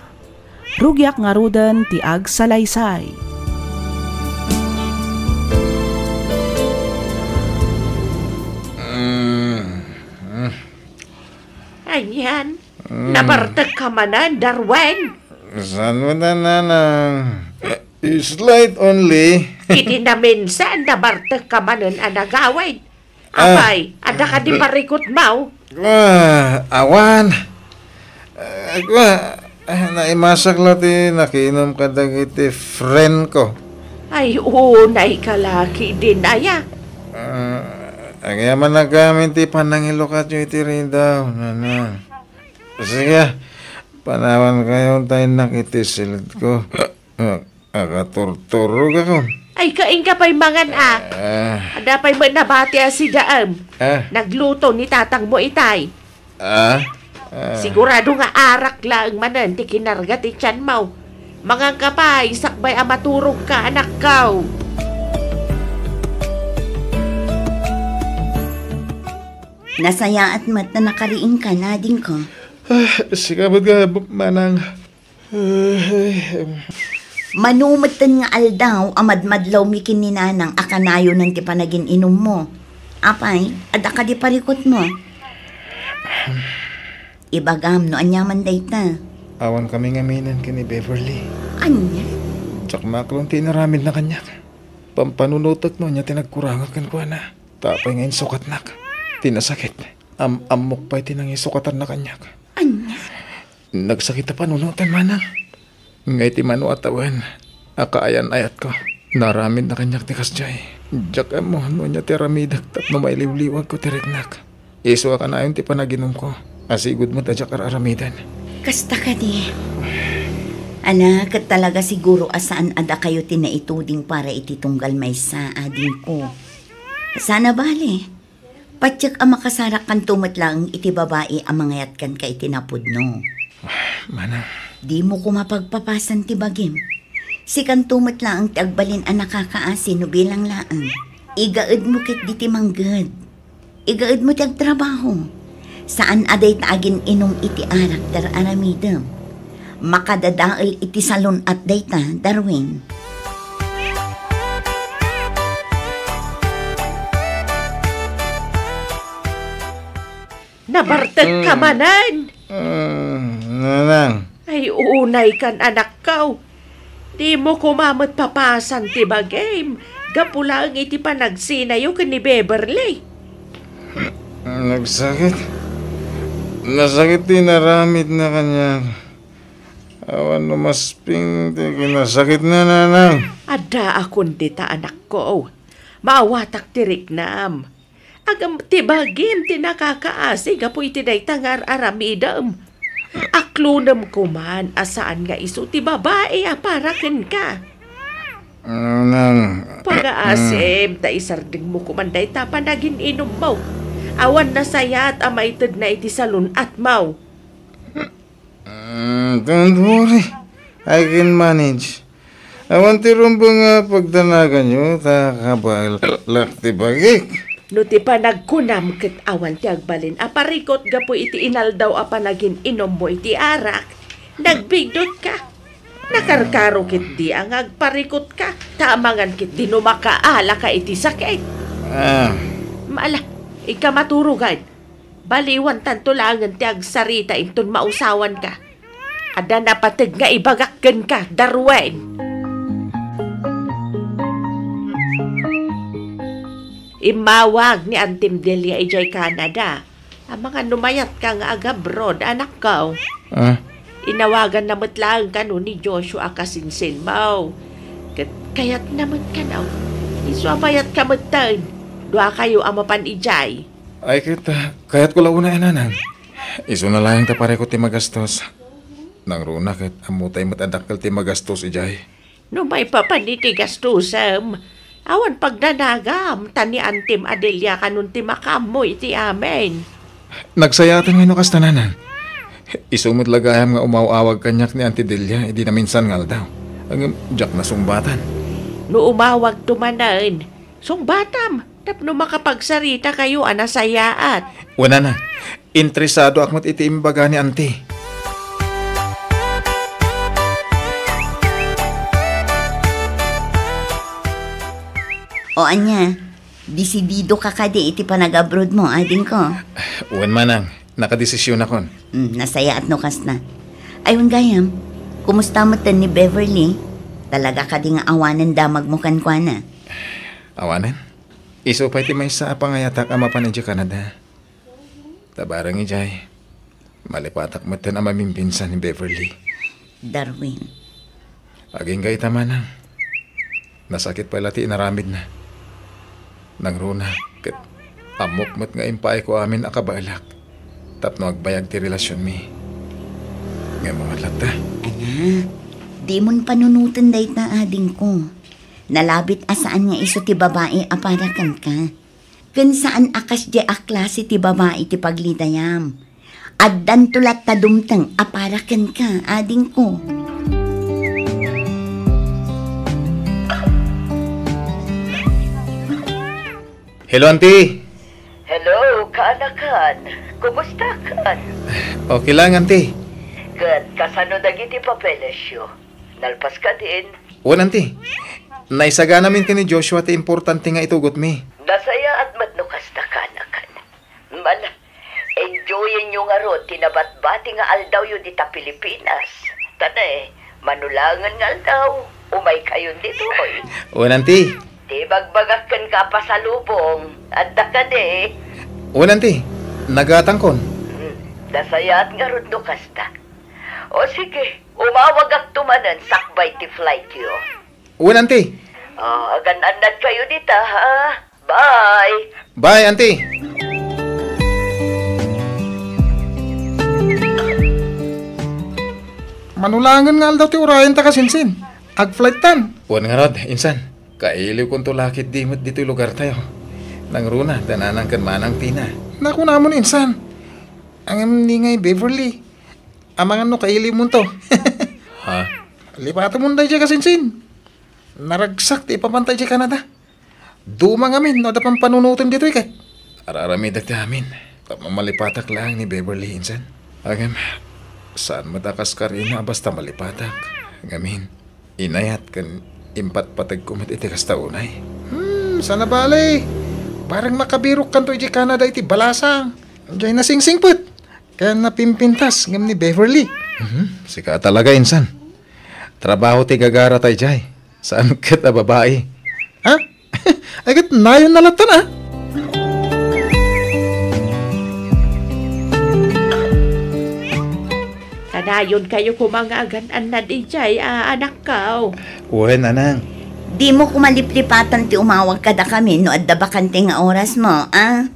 Rugyak nga rudan ti ag salaysay. Ayan, nabartag ka manan, Darwin. Saan mo na nanang? Slight only. Iti namin saan nabartag ka manan ang nagawin. Abay, ada ka di parikot mau. Awan. Naimasak lang ti nakinom ka dagiti friend ko. Ay, unay kalaki din aya. Kaya man nagamit ti panangilo ka iti rin daw. Nanang. Sige, panawan kayo tayo nakitisilid ko. Agaturturog ako. Ay, kain ka pa'y mangan Ada pa'y manabati si Daam. Nagluto ni tatang mo itay. Sigurado nga arak lang manan ti kinarga ti tiyan mo. Mangang ka pa, isakbay maturog ka anak kaw. Nasaya at mat na nakariing ka na din ko. Sikabot ka, manang. Manumatan nga aldaw, amadmadlaw mi kininanang akanayo ng ti panagin inom mo. Apay, ada ka di parikot mo. Ibagam no anyaman dayta. Awan kami ngaminan kini Beverly. Anya? Tsak maklong tinaramid na kanyak. Pampanunutot no niya tinagkurangakan ko na. Tapay ngayon sukat nak. Tinasakit. Amok pa'y tinangisukatan na kanyak. Anya? Nagsakit na panunutan manang. Ngay ti manu atawan. Akaayan ayat ko. Naramid na kanyak ti kasjay. Diyak mo, no niya ti ramidak tapno may liwliwag ko ti riknak. Iso ka na yun ti panaginom ko. Asigod mo tadyak aramidan. Kasta ka di. Anak, talaga siguro asaan ada kayo tinaituding para ititunggal may sa ading ko. Sana bali. Patyak ang makasarak kan tumat lang iti babae ang mangayat kan ka itinapod no. Manang. Di mo ko mapagpapasan ti bagim. Si kan tumat lang ang tiagbalin ang nakakaasin no bilang laang. Igaad mo kit di ti manggad. Igaad mo tiag trabaho. Saan aday taagin inom iti arak dar aramidam. Makadadaal iti salon at dayta, Darwin. Nabartag ka manan. Nanang. Ay, unay kan anak ko. Di mo kumamot papasan ti bagay. Gapulang iti panagsinayo ka ni Beverly. Nagsakit. Nasakit din naramid na kanya. Awan lumasping, nasakit na nanang. Ada akong dita anak ko. Maawatak tirik nam. Agam tibagim tinakakaasi gapu iti daytangar aramidam. Aklunam kuman asaan nga iso ti babae aparaken ka. Nanang. Pag-aasim, ta isarding mo kumanday ta panagin inom mo. Awan na sayat amaitid na iti salon at mau. Don't worry. I can manage. Awan ti rumbo nga pagdanagan nyo, takabalak ti bagik. No ti panagkunam ket awan ti agbalin, aparikot gapo iti inaldaw apanagin inom mo iti arak. Nagbigdot ka. Nakarkaro kit di ang agparikot ka. Tamangan kit di no makaala ka iti sakit. Maala, ika maturugan. Baliwan tanto langan ti agsarita inton mausawan ka. Ada napatig nga ibagakken ka, Darwin. Imawag ni Antim Delia ijay Canada. Ang mga numayat ka nga agabroad, anak ko. Inawagan na matlang ka no ni Joshua kasinsin mo. Kayat naman ka na. Isuabayat ka matan. Dua kayo ang mapan ijay. Ay kita, kayat ko launa nanang. Iso na lang tapare ko ti magastos. Nang runa ket amutay matadakkel ti magastos ijay. No may papaniti gastusam. Awan pagdanagam, tani Antim Adelia kanun ti makamoy ti amen. Nagsayatan nga no kastananan. Isumot lagayam nga umawawag kanyak ni Auntie Delia, hindi na minsan ngal daw. Ang jak na sungbatan. No umawag tumanan, sungbatam, tapno makapagsarita kayo anasayaat. Wala na, interesado akmat iti imbaga ni Auntie. O anya, disidido ka kadi iti panag-abroad mo, ading ko. Uwan manang, nakadesisyon akon. Nasaya at nukas na. Ayun gayam, kumusta mo tan ni Beverly? Talaga ka di nga awanan damag mo kankwana. Awanan? Iso pa iti may sa pangayatak ama pa nandiyo Canada. Tabarang ijay. Malipatak mo tan ama mimpinsan ni Beverly. Darwin. Aging gay tama na. Nasakit pala ti inaramid na. Nangruna, ket amok mat nga impay ko amin akabalak. Tapno agbayag ti relasyon mi. Nga mga lata. Ana, di mon panunutan dayt na ading ko. Nalabit asaan nga iso ti babae aparakan ka. Ken saan akas di aklase ti babae ti paglidayam. Addan tulat ta dumteng aparakan ka, ading ko. Hello, Auntie! Hello, kaanakan. Kumusta kan? Okay lang, Auntie. Kan, kasano dagiti papeles yo? Nalpas ka din. Wan, Auntie. Naisaga namin ni Joshua ti importante nga itugot mi. Nasaya at madnukas na kaanakan. Mala, enjoyin nyo nga ro, tinabat-bati nga aldaw yun dita Pilipinas. Tana manulangan nga aldaw. Umay kayon dito, oy. Wan, Auntie. Di bagbagakan ka pa sa lubong. Adda ka de. Wan, Auntie. Nagatangkon. Nasayat nga ron no kasta. O sige, umawag ak tumanan sakbay ti flight yo. Uwan, auntie. Agan-anad kayo dita, ha? Bye! Bye, auntie. Manulangan nga daw ti urayan ta kasinsin. Ag-flight tan. Uwan nga rod, insan. Kailiw kong tulakit dimot dito'y lugar tayo. Nang runa, dananang kan manang tina. Naku namon, insan. Ang ngay Beverly. Amangan no kailiw mo to. Ha? Lipatan mo na dyan kasinsin. Naragsak ti ipapantay dyan Canada. Dumang amin, no dapang panunutin dito ikat. Araramid at amin. Malipatak lang ni Beverly, insan. Agam, saan matakas ka rin na basta malipatak. Ngamin, inayat kan impat patag kumit iti kastaunay. Sana bali. Parang makabirok kanto iti Canada iti balasang. Diyan na sing-singput. Kaya napimpintas ngam ni Beverly. Sika talaga, insan. Trabaho ti gagara tayo jay. Saan kita babae? Ha? Ay kat nayon nalatan ah. Kanayon kayo kumangaagan na di jay, anak ka. Uwen, anang. Di mo kumaliplipatan ti umawag kada kami no adda bakante nga oras mo, ah?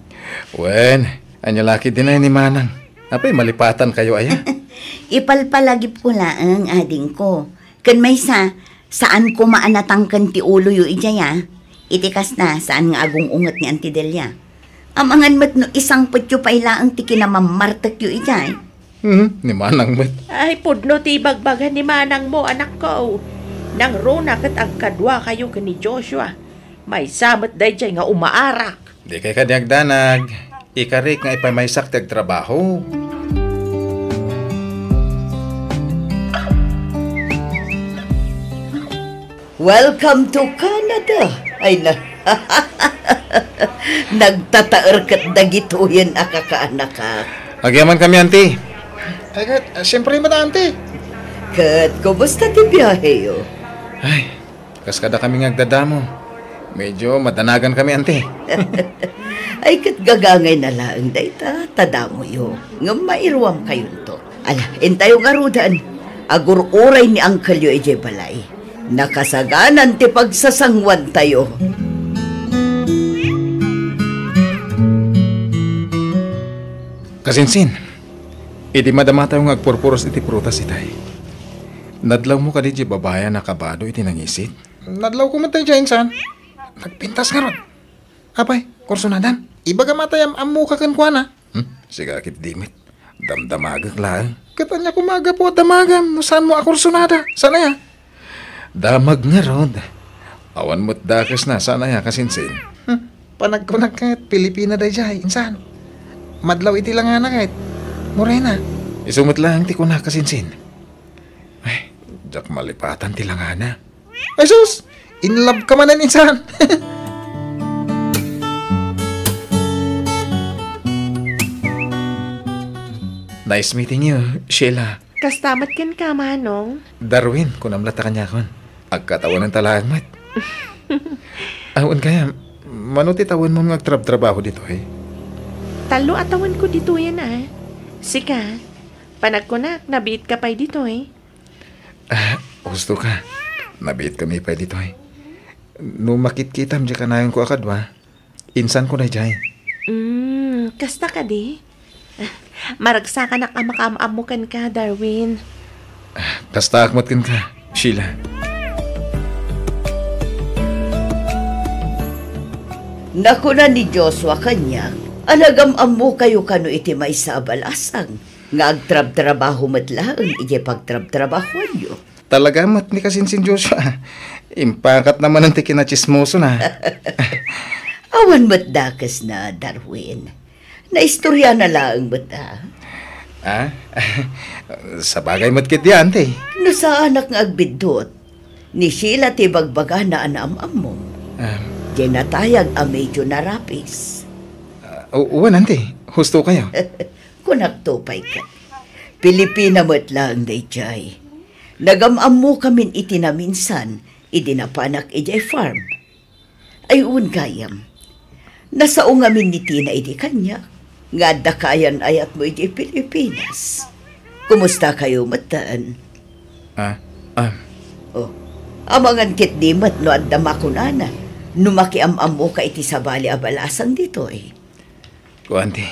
Uwen, anyalaki din na ni Manang. Apay malipatan kayo aya. Ipalpalagip ko laang ading ko. Kan may saan ko maanatangkan ti ulo yu ijaya. Itikas na saan nga agong unget ni Auntie Delia. Amangan mat no isang putyo pa ilaang ti kinamamartak yu ijay. Ni Manang mo. Ay, pudno ti bagbagan ni Manang mo, anak ko. Nang runa kat ang kadwa kayo ni Joshua. May samat day jay nga umaarak. Di kay kadiagdanag. Ikarik nga ipamaysak tag trabaho. Welcome to Canada. Ay na. Nagtataer kat dagituyan akakaanak ka. Agyaman kami, auntie. Ay, siyempre mata, auntie. Kat, kumusta ti biyahe yo? Ay, kaskada kami ngagdadamo. Medyo matanagan kami, auntie. Ay, kat gagangay na lang dayta, tadamo yo. Nga mairuam kayon to. Ala, intayo nga rudan. Agur-uray ni Uncle yo ije balay. Nakasaganan ti pagsasangwan tayo. Kasinsin, iti madama tayo nga agpurpuros iti prutas itay. Nadlaw mo ka di babaya na kabado iti nangisit. Nadlaw ko man tayo dyan, san. Nagpintas nga ron. Apay, kursunadan. Ibaga matayam amu ka kankwana. Siga kit dimit. Damdamagag lang. Katanya kumaga po at damagam. Saan mo akursunada? Sana ya? Damag nga ron. Awan mo't dakas na. Sana ya kasinsin. Panagkunag kahit Pilipina day jay. Insan. Madlaw iti lang nga na kahit. Morena. Isumot lang ti ko na kasinsin. Ay, jak malipatan ti lang nga na. Ay sus! In love ka manan insan. Nice meeting you, Sheila. Kastamat ken ka, Manong. Darwin, kunamlata kanya kon. Agkatawan ng talagmat. Awan kaya, manuti tawan mo ngagtrab-trabaho dito eh. Talo atawan ko dito yan Sika, panagkunak, nabiit ka pa'y dito Gusto ka. Nabiit kami pa dito eh. No makit-kitam di ka na ko akadwa. Insan ko na dyan. Kasta ka di? Maragsa ka nakamakaamamukan ka, Darwin. Kasta akmatkan ka, Sheila. Naku na ni Joshua kanya. Alagam-amu kayo kano iti may sa balasang. Nga agtrab-trabaho matlaang iti pagtrab-trabahoan nyo. Talaga mat ni kasinsin Joshua. Impakat naman ang tikinachismoso na. Awan matdakas na, Darwin. Naistorya na lang bata. Sa bagay matkit yan, te. No sa anak nga agbidot, ni Sheila ti bagbaga na anam-am mo. Diyan natayag a medyo narapis. Uwan, ante. Husto kayo. Kunagtupay ka. Pilipina mo't lang, dayjay. Nagamam mo kamin itinaminsan, idinapanak ijay farm. Ay gayam. Nasaong amin ni Tina idi kanya. Nga dakayan ayat mo ijay Pilipinas. Kumusta kayo mataan? Oh. Amangan kit dimat no adda makunana. Numakiamam mo ka iti sabali abalasan dito eh. Kuanti,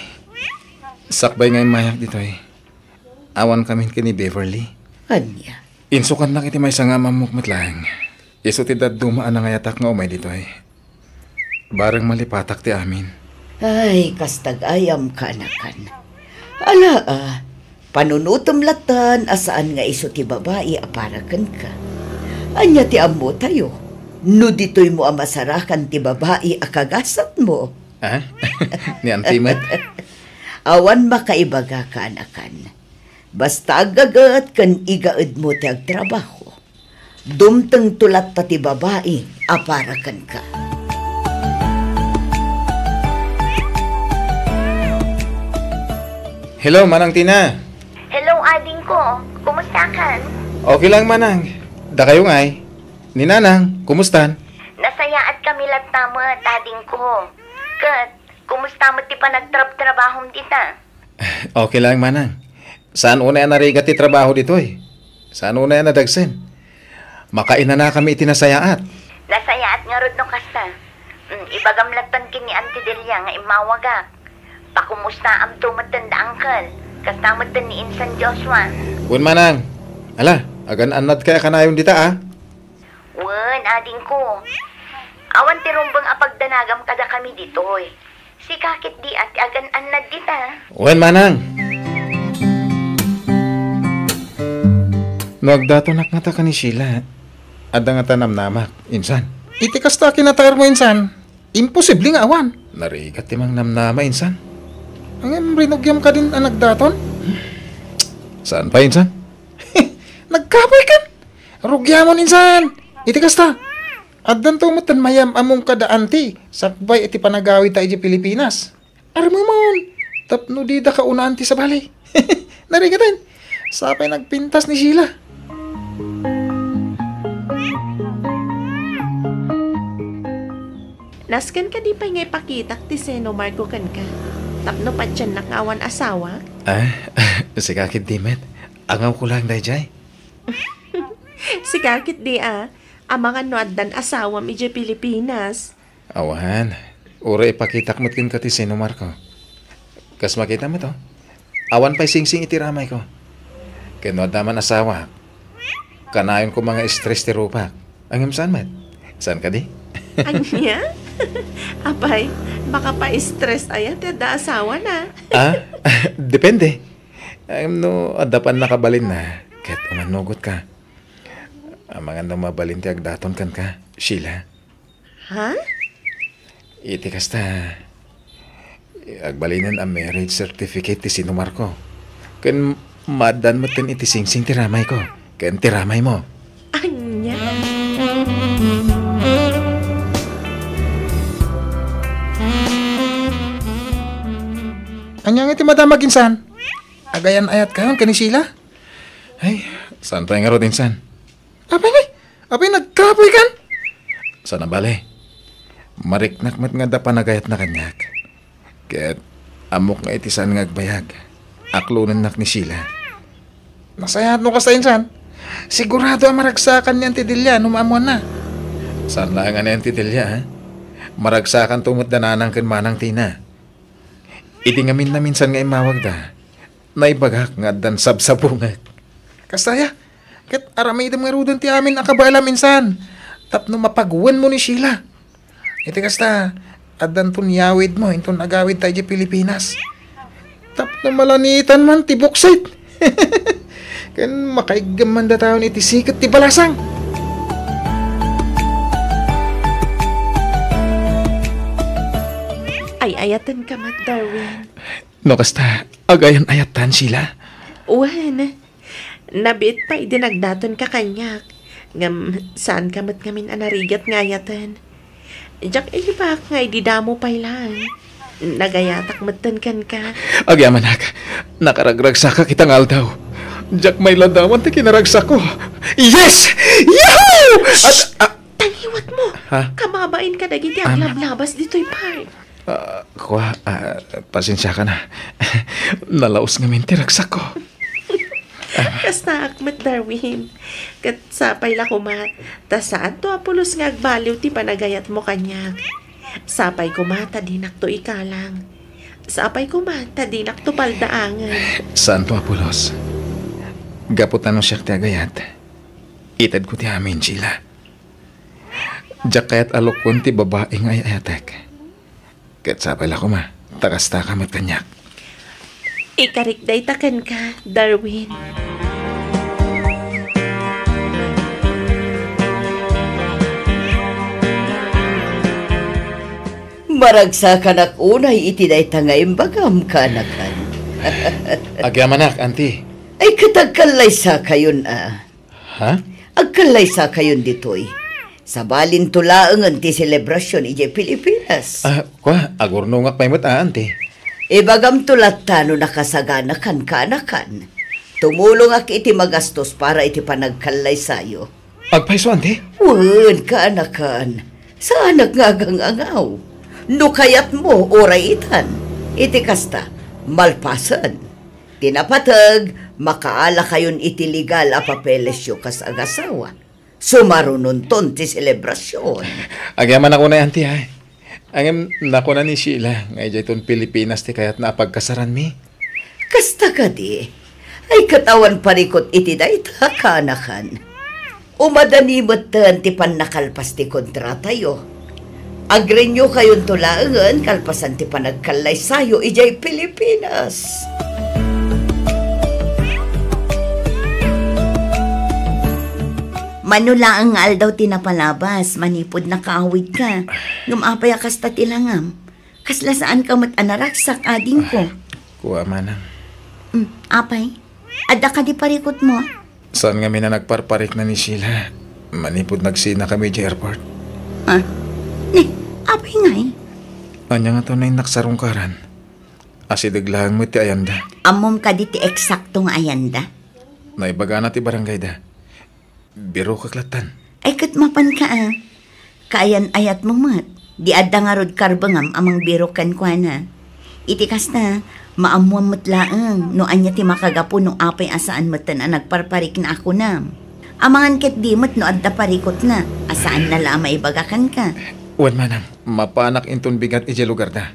sakbay ngayon mayak dito eh. Awan kami kini Beverly. Kanya. Insukan lang iti may sangamam mukmat lang. Iso ti dad dumaan na ngayatak nga umay dito eh. Barang malipatak ti amin. Ay, kastag ayam ka na kan. Ala panunutom latan asaan nga iso ti babae aparakan ka. Anya ti amo tayo. No dito'y mo amasarakan ti babae akagasat mo. Ha? Ni Antimat? Awan makaibaga ka anakan. Basta agagat kan igaad mo ti agtrabaho. Dumteng tulat ta ti babae aparakan ka. Hello, Manang Tina. Hello, ading ko. Kumusta ka? Okay lang, Manang. Da kayo ngay. Ni Nanang, kumustan? Nasaya at kami latama, ading ko. Kat, kumusta mo ti pa nagtrabahong dita? Okay lang, Manang. Saan una yan narigat ti trabaho dito eh? Saan una yan nadagsen? Makaina na kami itinasayaat. Nasayaat nga rod no kasta. Ibagamlatan kini Auntie Delia nga imawagak. Pakumusta am tumatan da angkal. Kastamatan ni Insan Joshua. Wen, Manang. Ala, agan anad kaya kanayon dita ah. Wen, ading ko. Awan ti rumbang apagdanagam kada kami ditoy. Si kakit di at agan anad dita. Wen, Manang. Nuagdatonak nga ta ka ni Sheila. Ada nga tanam namak, insan. Iti kasta kinatayar mo, insan. Imposible nga awan. Narigat timang namnama, insan. Ang rinugyam ka din ang nagdaton. Saan pa, insan? Nagkapoy ka. Rugyamon, insan. Iti kasta. Addan tumutan mayam among kada anti. Sakbay iti panagawid tayo di Pilipinas. Armamon. Tapno di da ka una anti sa balay. Narigatan. Sapay nagpintas ni Sheila. Naskan ka di pa nga ipakitak ti Seno Marco kan ka. Tapno pa dyan nakawan asawa. Si kakit Dimet. Angaw ko lang dayjay. Si kakit di amangan no addan asawa mi di Pilipinas. Awan. Ura ipakitak mo't kin ka ti Seno Marco. Kas makita mo to. Awan pa'y sing-sing itiramay ko. Kano daman asawa. Kanayon ko mga stress ti rupak. Angam saan mat? Saan ka di? Anya? Apay, baka pa-stress ayat da asawa na. Depende. No, adapan nakabalin na. Kahit umanugot ka. Mga nang mabalin ti agdaton kan ka, Sheila. Ha? Iti kasta. Agbalinan ang marriage certificate ti Seno Marco. Kan madan mo tin iti sing-sing tiramay ko. Kan tiramay mo. Anya? Anyang iti madamag insan. Agayan ayat kayon kani Sheila. Ay, saan pa nga ro insan? Apay nagkapoy kan? Sana bale. Mariknak mat nga da panagayat na kanyak. Ket amok nga iti saan nga agbayag. Aklunan nak ni Sheila. Nasayat mo ka sa insan. Sigurado ang maragsakan ni Auntie Delia numamuan na. Saan lang nga ni Auntie Delia ha? Maragsakan tumot dananang kan Manang Tina. Iti ngamin na minsan nga imawag da. Naibagak nga dan sabsabungag. Kastaya, ket aramay idam nga rudan ti amin akabala minsan. Tapno mapagwan mo ni Sheila. Iti kasta, adan ton yawid mo, inton agawid tayo di Pilipinas. Tapno malanitan man ti buksit. Kan makaigam man da taon iti sikat ti balasang. Ay, ayatan ka mat, Darwin. No kasta, agayan ayatan Sheila. Wen, nabit pa idinagdaton ka kanyak. Ngam, saan ka mat ngamin anarigat nga ayatan? Diyak ilibak nga ididamo pa ilan. Nagayatak matan kan ka. Agyaman nak, nakaragragsa ka kitang aldaw. Diyak may ladawan ti kinaragsa ko. Yes! Yahoo! At, Tangiwat mo! Ha? Kamabain ka dagiti ang lablabas dito'y park. Pasensya ka na. Nalaos nga minti ragsa ko. Kasta akmat Darwin. Kat sapay la kuma. Ta saan to apulos nga agbaliw ti panagayat mo kanya. Sapay kuma tadinak to ikalang. Sapay kuma tadinak to paldaangan. Saan to apulos? Gaputan no siya ti agayat. Itad ko ti amin, Sheila. Jakayat alokon ti babaeng ay ayatek. Kat sapay la kuma. Takasta ka mat kanyak. Ikarikday takan ka, Darwin. Maragsa kanak unay iti day tangay bagam kanakan. Agyamanak, auntie. Ay katagkalay sa kayon Ha? Agkalay sa kayon ditoy. Sa balin tulaangan ti selebrasyon ije Pilipinas. Kwa, agurnungak may mat, auntie. Ibagam tulat tano nakasaganakan kanakan. Tumulong ak iti magastos para iti panagkalay sayo. Agpaiso, auntie? Wan, kanakan. Saan nagngagangagaw? No kayat mo, oray itan. Iti kasta, malpasan. Tinapatag, makaala kayon iti legal a papeles yo kas agasawa. Sumarunon ton ti selebrasyon. Agyaman ako na, auntie, ay. Ang nako na ni Sheila, ngay jayton Pilipinas ti kayat na pagkasaran mi. Kasta ka di, ay katawan parikot iti dayta kanakan. Umadanimot ti panakalpas ti kontrata yo. Agrenyo kayon tulaangan kalpasan ti panagkalay sayo ijay Pilipinas. Manula ang aldaw tinapalabas, manipod na kaawid ka. Ngumapay akas tatilangam. Kasla saan ka mat anaraksak ading ko. Kuha manang. Apay, ada ka di parikot mo? Saan nga na nagparparik na ni Sheila? Manipod nagsina kami di airport. Apay ngay. Anya nga to na yung naksarungkaran. Asidaglahan mo ti ayanda. Amom ka di ti eksaktong ayanda. Naibaga na ti barangay da. Biro kaklatan. Ay katmapan ka Kaayan ayat mo mat. Di adda nga rod karbangam amang biro kan kwa na. Iti kasta, maamuam matlaang no anya ti makagapo no apay asaan matan na nagparparik na ako na. Amangan ket di mat no adda parikot na. Asaan na la maibagakan ka. Wan manang, mapanak inton bigat ije lugar da.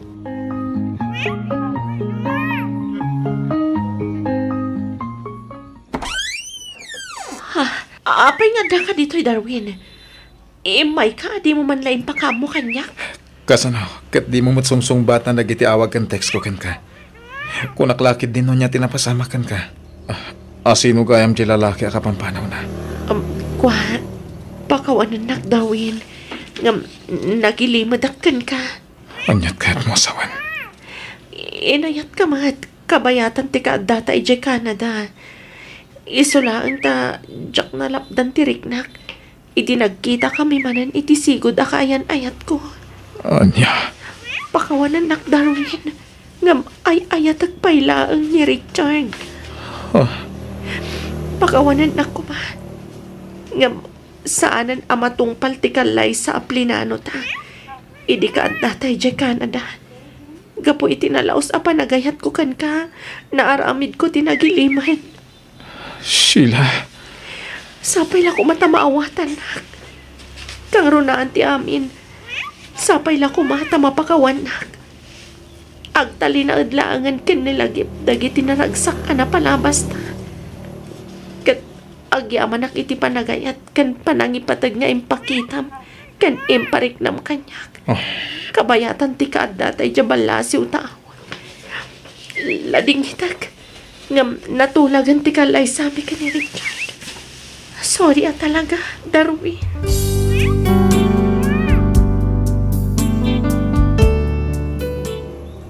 Apay nga da ka dito'y Darwin. May ka, di mo man lain pa kamo kanya. Kasano, kat di mo matsungsung bata na gitiawag kan text ko kan ka. Kung naklakid din nun niya tinapasama kan ka. Asino gayam di lalaki akapampanaw na. Kwa, pakawanan nak Darwin. Nagilimadak kan ka. Anyat ka't mo asawan. Inayat ka mat, kabayatan ti ka data ije Canada. Isulaan ta, jak na lapdan ti riknak. Iti nagkita kami manan iti sigod akayan ayat ko. Anya? Pakawanan nak Darwin. Ngam ay ayat agpailaang ni Richard. Pakawanan nak ko ba? Ngam saanan amatungpal ti kalay sa aplinano ta. Idi ka at datay di Canada. Gapo iti nalaos a panagayat ko kan ka. Naaramid ko tinagiliman. Sheila. Sapay la ko matamaawatan, nak. Kang runaan ti amin. Sapay la ko matamapakawan, nak. Agtali na adlaangan ken nilagip dagiti naragsak ka na palabas ta. Kat agyaman nak iti panagayat kan panangipatag nga impakitam kan impariknam kanyak. Kabayatan ti kaadda tay jabalasiw tao. Lading hitak. Ngam natulagan ti kalay sabi ka ni Richard. Sorry talaga, Darwin.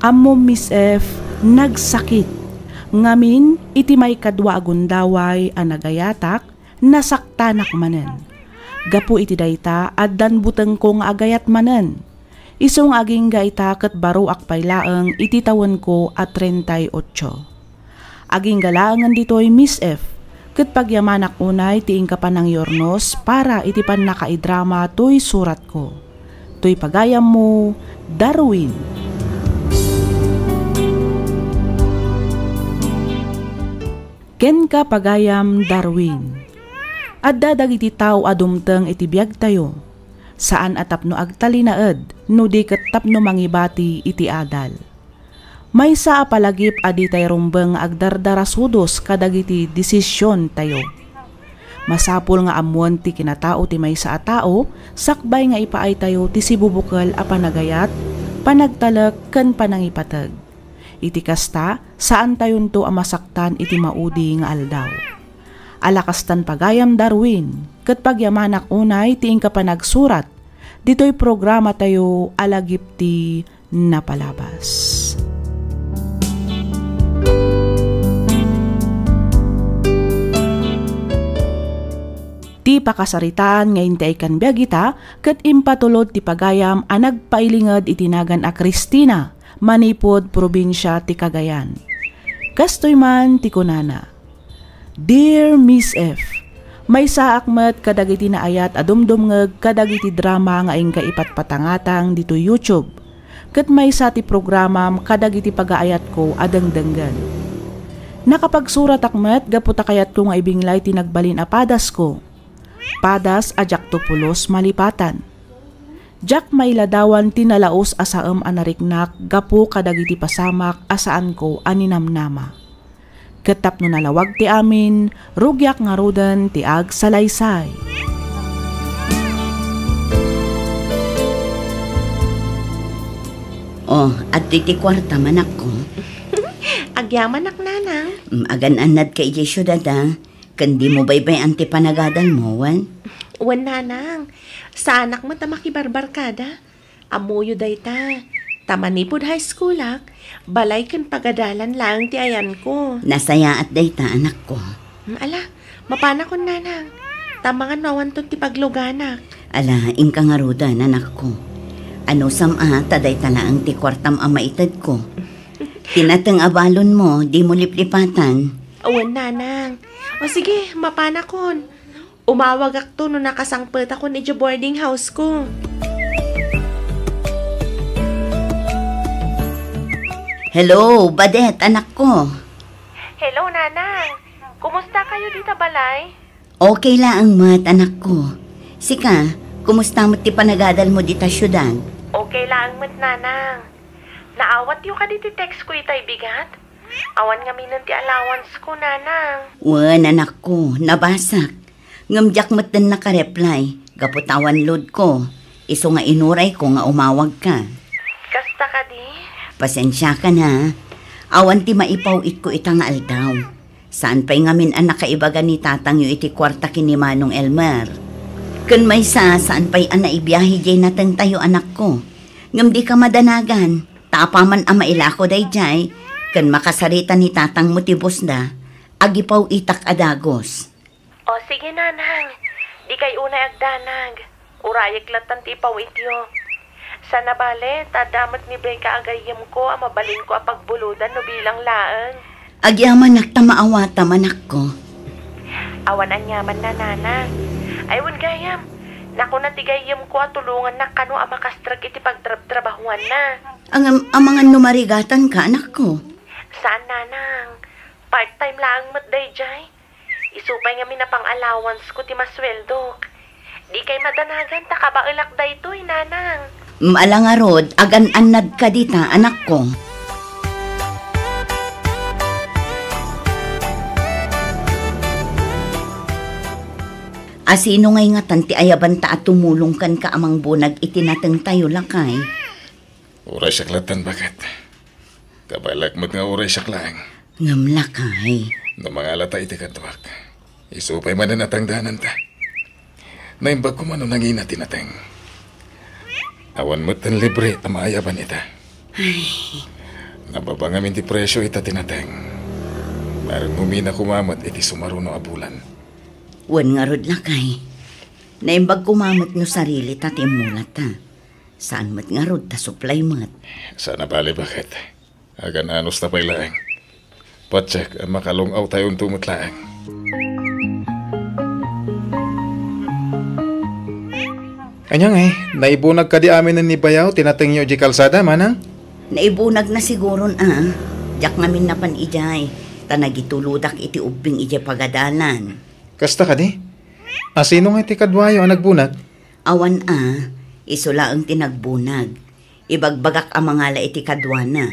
Amo Miss F nagsakit. Ngamin iti may kadwa agundaway a nagayatak nasaktanak manen. Gapu iti dayta addan buteng kong agayat manen. Isong aging gaita ket baro akpailaeng iti tawen ko at 38. Aging galaangan dito'y Miss F. Ket pagyamanak unay tiing kapanang yornos para iti pan nakaidrama to'y surat ko. To'y pagayam mo, Darwin. ken ka pagayam Darwin. Adda dagiti tao adumteng iti biag tayo, saan atapno agtalinaed no di ket tapno mangibati iti adal. Maysa a palagip adi tay rumbeng agdardarasudos kadagiti desisyon tayo. Masapul nga amuan ti kinatao ti maysa a tao, sakbay nga ipaay tayo ti sibubukal a panagayat, panagtalek ken panangipateg. Iti kasta, saan tayon to amasaktan iti maudi nga aldaw. Alakastan pagayam Darwin, ket pagyamanak unay tiing kapanagsurat, dito'y programa tayo alagip ti napalabas. Ti pakasaritaan nga intay kan biagita, ket impatulod ti pagayam a nagpailinged itinagan a Cristina, manipod probinsya ti Cagayan. Kastoy man ti kunana. Dear Miss F, may saak met kadagiti na ayat adumdumngeg kadagiti drama nga ingka ipatpatangatang dito YouTube. Ket may sa ti programam kadagiti pagaayat ko adengdenggan. Nakapagsurat akmet gaputa kayat ko nga ibinglay ti nagbalin a padas ko. Padas a Jactopulos malipatan. Jak may ladawan tinalaos asaem anariknak gapu kadagiti pasamak asaan ko aninamnama. Ketap no nalawag ti amin, rugyak nga rudan ti ag salaysay. Oh, at ti kwarta manak ko. Agyaman ak nanang. Agan-anad ka iti syudad kandi mo baybay anti panagadal mo, wan? Wan nanang, sa anak mo ta makibarbarkada. Amuyo day ta. Tamanipod high school balay kan pagadalan lang ti ayan ko. Nasaya at day ta, anak ko. Ala, mapana ko nanang. Tamangan nawan to ti pagluganak. Ala, ingka nga rudan, anak ko. Ano sama, taday talaang ti kwartam ama itad ko. Tinatang abalon mo, di mo liplipatan. Wan nanang. O sige, mapana kon. Umawag akto no nakasangpet ako ni boarding house ko. Hello, Badet, anak ko. Hello, nanang. Kumusta kayo dito, balay? Okay lang, mat, anak ko. Sika, kumusta mo ti panagadal mo dita syudad? Okay lang, mat, nanang. Naawat yung ka diti text ko itay bigat? Awan nga minan ti allowance ko, nanang. Wan, anak ko, nabasak. Ngamjak mo't din nakareply. Gaputawan load ko. Iso nga inuray ko nga umawag ka. Kasta ka di? Pasensya ka na. Awan ti maipawit ko itang aldaw. Saan pa'y ngamin ang nakaibaga ni tatang yu iti kwarta kini Manong Elmer. Kun may saan pa'y ang naibiyahe jay natang tayo anak ko. Ngam di ka madanagan. Tapaman ang mailako day jay. Kun makasarita ni tatang mo tibos na. Agipaw itak adagos. O sige, nanang. Di kay unay agdanag. Urayag latan ti pawityo. Sa nabale, tadamat ni Becca agayam ko ang mabalin ko ang pagbuludan no bilang laang. Agyaman nagtamaawata manak ko. Awan anyaman na nanang. Aywan gayam. Naku na tigayam ko at tulungan na kano ang makastrag iti pagtrabahuan na. Ang mga numarigatan ka anak ko. Saan nanang? Part-time lang matday jay. Isupay nga minapang allowance ko ti masweldo. Di kay madanagan ta kabailak daytoy nanang. Malangarod, agan-anad ka dita, anak ko. Asino ngay nga tanti ayaban ta at tumulong kan ka amang bunag itinateng tayo lakay. Uray saklatan bakit? Kabalak mo't nga uray saklang. Ngam lakay. No mga alata iti katuwak. Isupay man na natangdanan ta. Naimbag ko man o nangina tinateng. Awan mo't ang libre tamayaban ita. Ay. Nababangamin ti presyo ita tinateng. Maring humina kumamat iti sumaruno abulan. Wan nga rod lakay. Naimbag kumamot no sarili ta timulat ta. Saan mat nga rod ta supply mat. Sana bali bakit? Agan anos na pa'y laeng. Patsek ang makalungaw tayong tumot laeng. Anyang naibunag ka di amin ni Bayaw, tinateng di kalsada, manang? Naibunag na siguron Diyak ngamin na panijay. Tanagituludak iti ubing iti pagadalan. Kasta ka di? Asino nga iti kadwayo ang nagbunag? Awan isula ang tinagbunag. Ibagbagak ang mga la iti kadwana.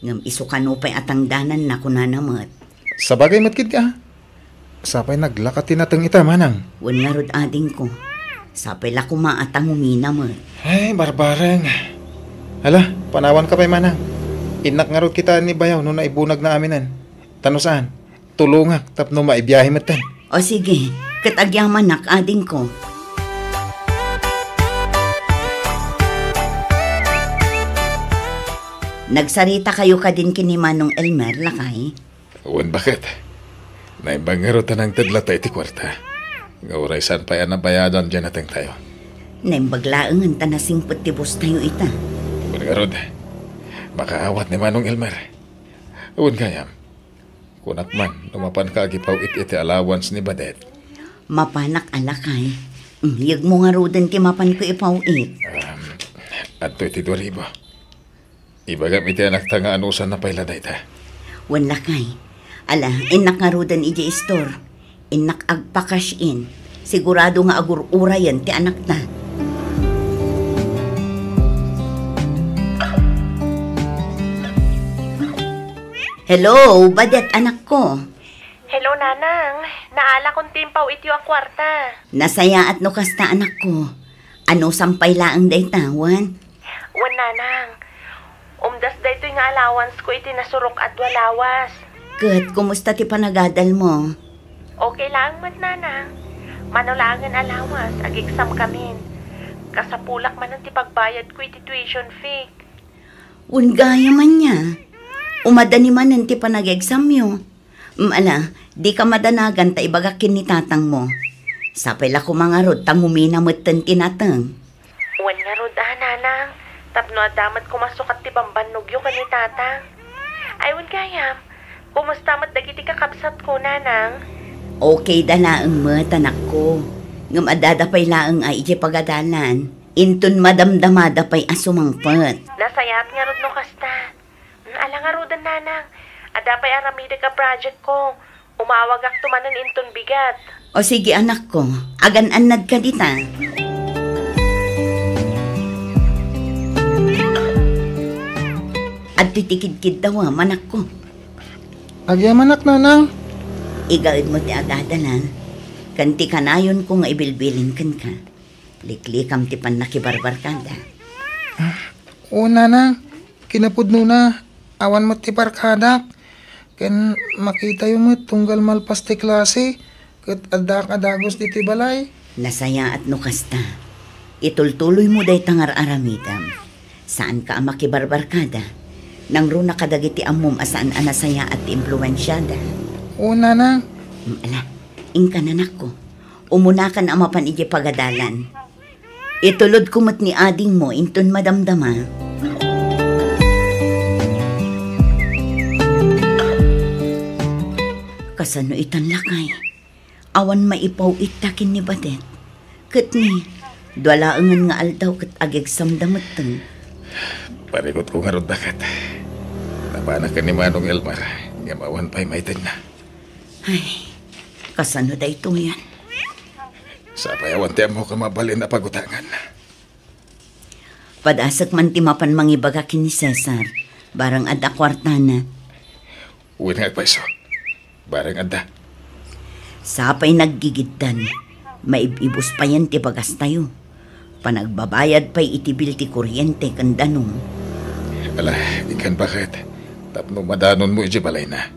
Ngam isukanupay atang danan na kunanamot. Sabagay matkid ka. Sapay naglakat tinatang ita manang. Wan nga rod ading ko. Sapay la kumaatang uminamot. Ay, barbareng. Hala, panawan ka pa'y manang. Inak nga rod kita ni Bayaw no naibunag na aminan. Tano saan? Tulungak tapno maibiyahe matan. O sige, katagyaman nak ading ko. Nagsarita kayo ka din kini Manong Elmer, lakay? Uwan bakit? Naibangaro tanang tadlata iti kwarta. Nga uraysan pa yan ang bayadan dyan natin tayo. Naimbaglaang ang tanasing patibos tayo ita. Uwan nga rod, makaawat ni Manong Elmer. Uwan kayam, kunak man, lumapan ka agipaw iti allowance ni Badet. Mapanak alakay. Yag mo nga rodan ti mapan ko ipawit. Adto iti 2,000. Ibagam iti anak ta nga anusan na payla dayta. Wan lakay. Ala, inak nga rodan iji store. Inak agpakash in. Sigurado nga agurura yan ti anak ta. Hello, Badet anak ko. Hello, Nanang. Naala kong timpaw iti ang kwarta. Nasaya at no kasta anak ko. Ano sampay laang daytawan? Wan, Nanang. Umdas da ito yung allowance ko iti nasurok at walawas. Kat, kumusta ti panagadal mo? Okay lang mat, Nanang. Manulangan allowance, ag-exam kamin. Kasapulak man ang ti pagbayad ko iti tuition fee. Ungaya man niya. Umadani man ang ti panag-exam yo. Ala, di ka madanagan ta ibagakin ni tatang mo. Sapay la ko mga rod, tangumina mo't tinatang. Wan nga rod, Nanang. Tapno adamat kumasukat ti bambanugyo ka ni tatang. Aywan kayam, kumusta mat dagiti kakabsat ko, Nanang? Okay dalaang mo, tanak ko. Ngam adadapay laang ay iti pagadalan. Intun madamdamada pa'y asumangpet. Nasayat nga rod no kasta. Ala nga rodan, Nanang. Adapay aramida ka project ko. Umawag ak tumanan intun bigat. O sige anak ko, agan-anad ka dita. At titikid-kid daw manak ko. Agyamanak nanang. Igaid mo ti agadalan. Kanti kanayon ko nga ibilbilin kan ka. Liklikam ti pan nakibarbarkada. O nanang, kinapudno na. Awan mo ti barkadak. Ken makita yung mo tunggal malpas ti klase. Kat adak-adagos di ti balay. Nasaya at nukasta. Itultuloy mo day tangar aramidam. Saan ka ang makibarbarkada? Nang runa kadagiti amom asaan anasaya at impluensyada. O nanang. Ala, ingkananak ko. Umunakan ang mapan iji pagadalan. Itulod kumot ni ading mo intun madamdama. Kasano itan lakay. Awan maipaw itakin ni Badet. Kat ni, dwalaangan nga aldaw kat agegsam damatang. Parikot ko nga ron dakat. Napanak ka ni Manong Elmar. Ngamawan pa'y maitin na. Ay, kasano da ito yan? Sa payawan tiyan mo ka mabalin na pagutangan. Padasak man timapan mangibagakin ni Cesar. Barang adda kwartana. Uwin nga paiso. Barang adda. Sapay naggigiddan. Maibibos pa yan ti bagas tayo. Panagbabayad pa'y itibil ti kuryente kandanong. Ala, ikan bakit? Tapno madanon mo iji balay na.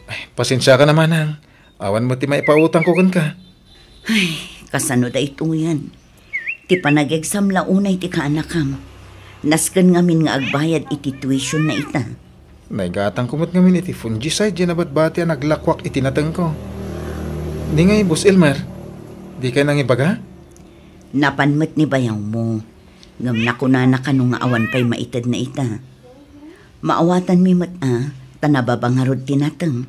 Ay, pasensya ka naman ang. Awan mo ti maipautang ko kan ka. Ay, kasano da ito yan? Ti panag-exam launay ti kaanakam. Nasken ngamin nga agbayad iti tuition na ita. Naigatang kumot ngamin iti fungicide dyan nabatbati ang naglakwak itinatang ko. Di nga Boss Elmer, di kayo nang ibaga? Napanmat ni bayaw mo. Ngam na kunana ka nung awan pa'y maitad na ita. Maawatan mi mat tanababangarod tinatang.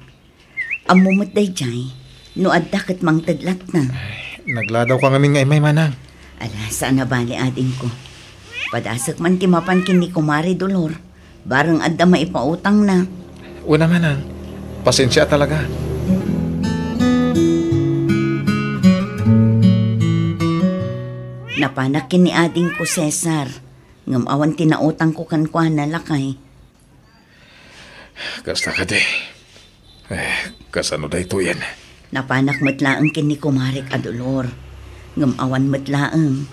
Amumot day jay, no addakat mang tadlat na. Ay, nagladaw ka ngamin nga imay manang. Ala, saan na bali ading ko? Padasak man ti mapan kin ni Kumari Dolor. Barang adda maipautang na. Una manang, pasensya talaga. Napanakin ni ading ko Cesar. Ngam awan tinautang ko kankwana lakay. Kasta ka di. Kasano da ito yan? Napanak matlaang kin ni Kumarik Adolor. Ngam awan matlaang.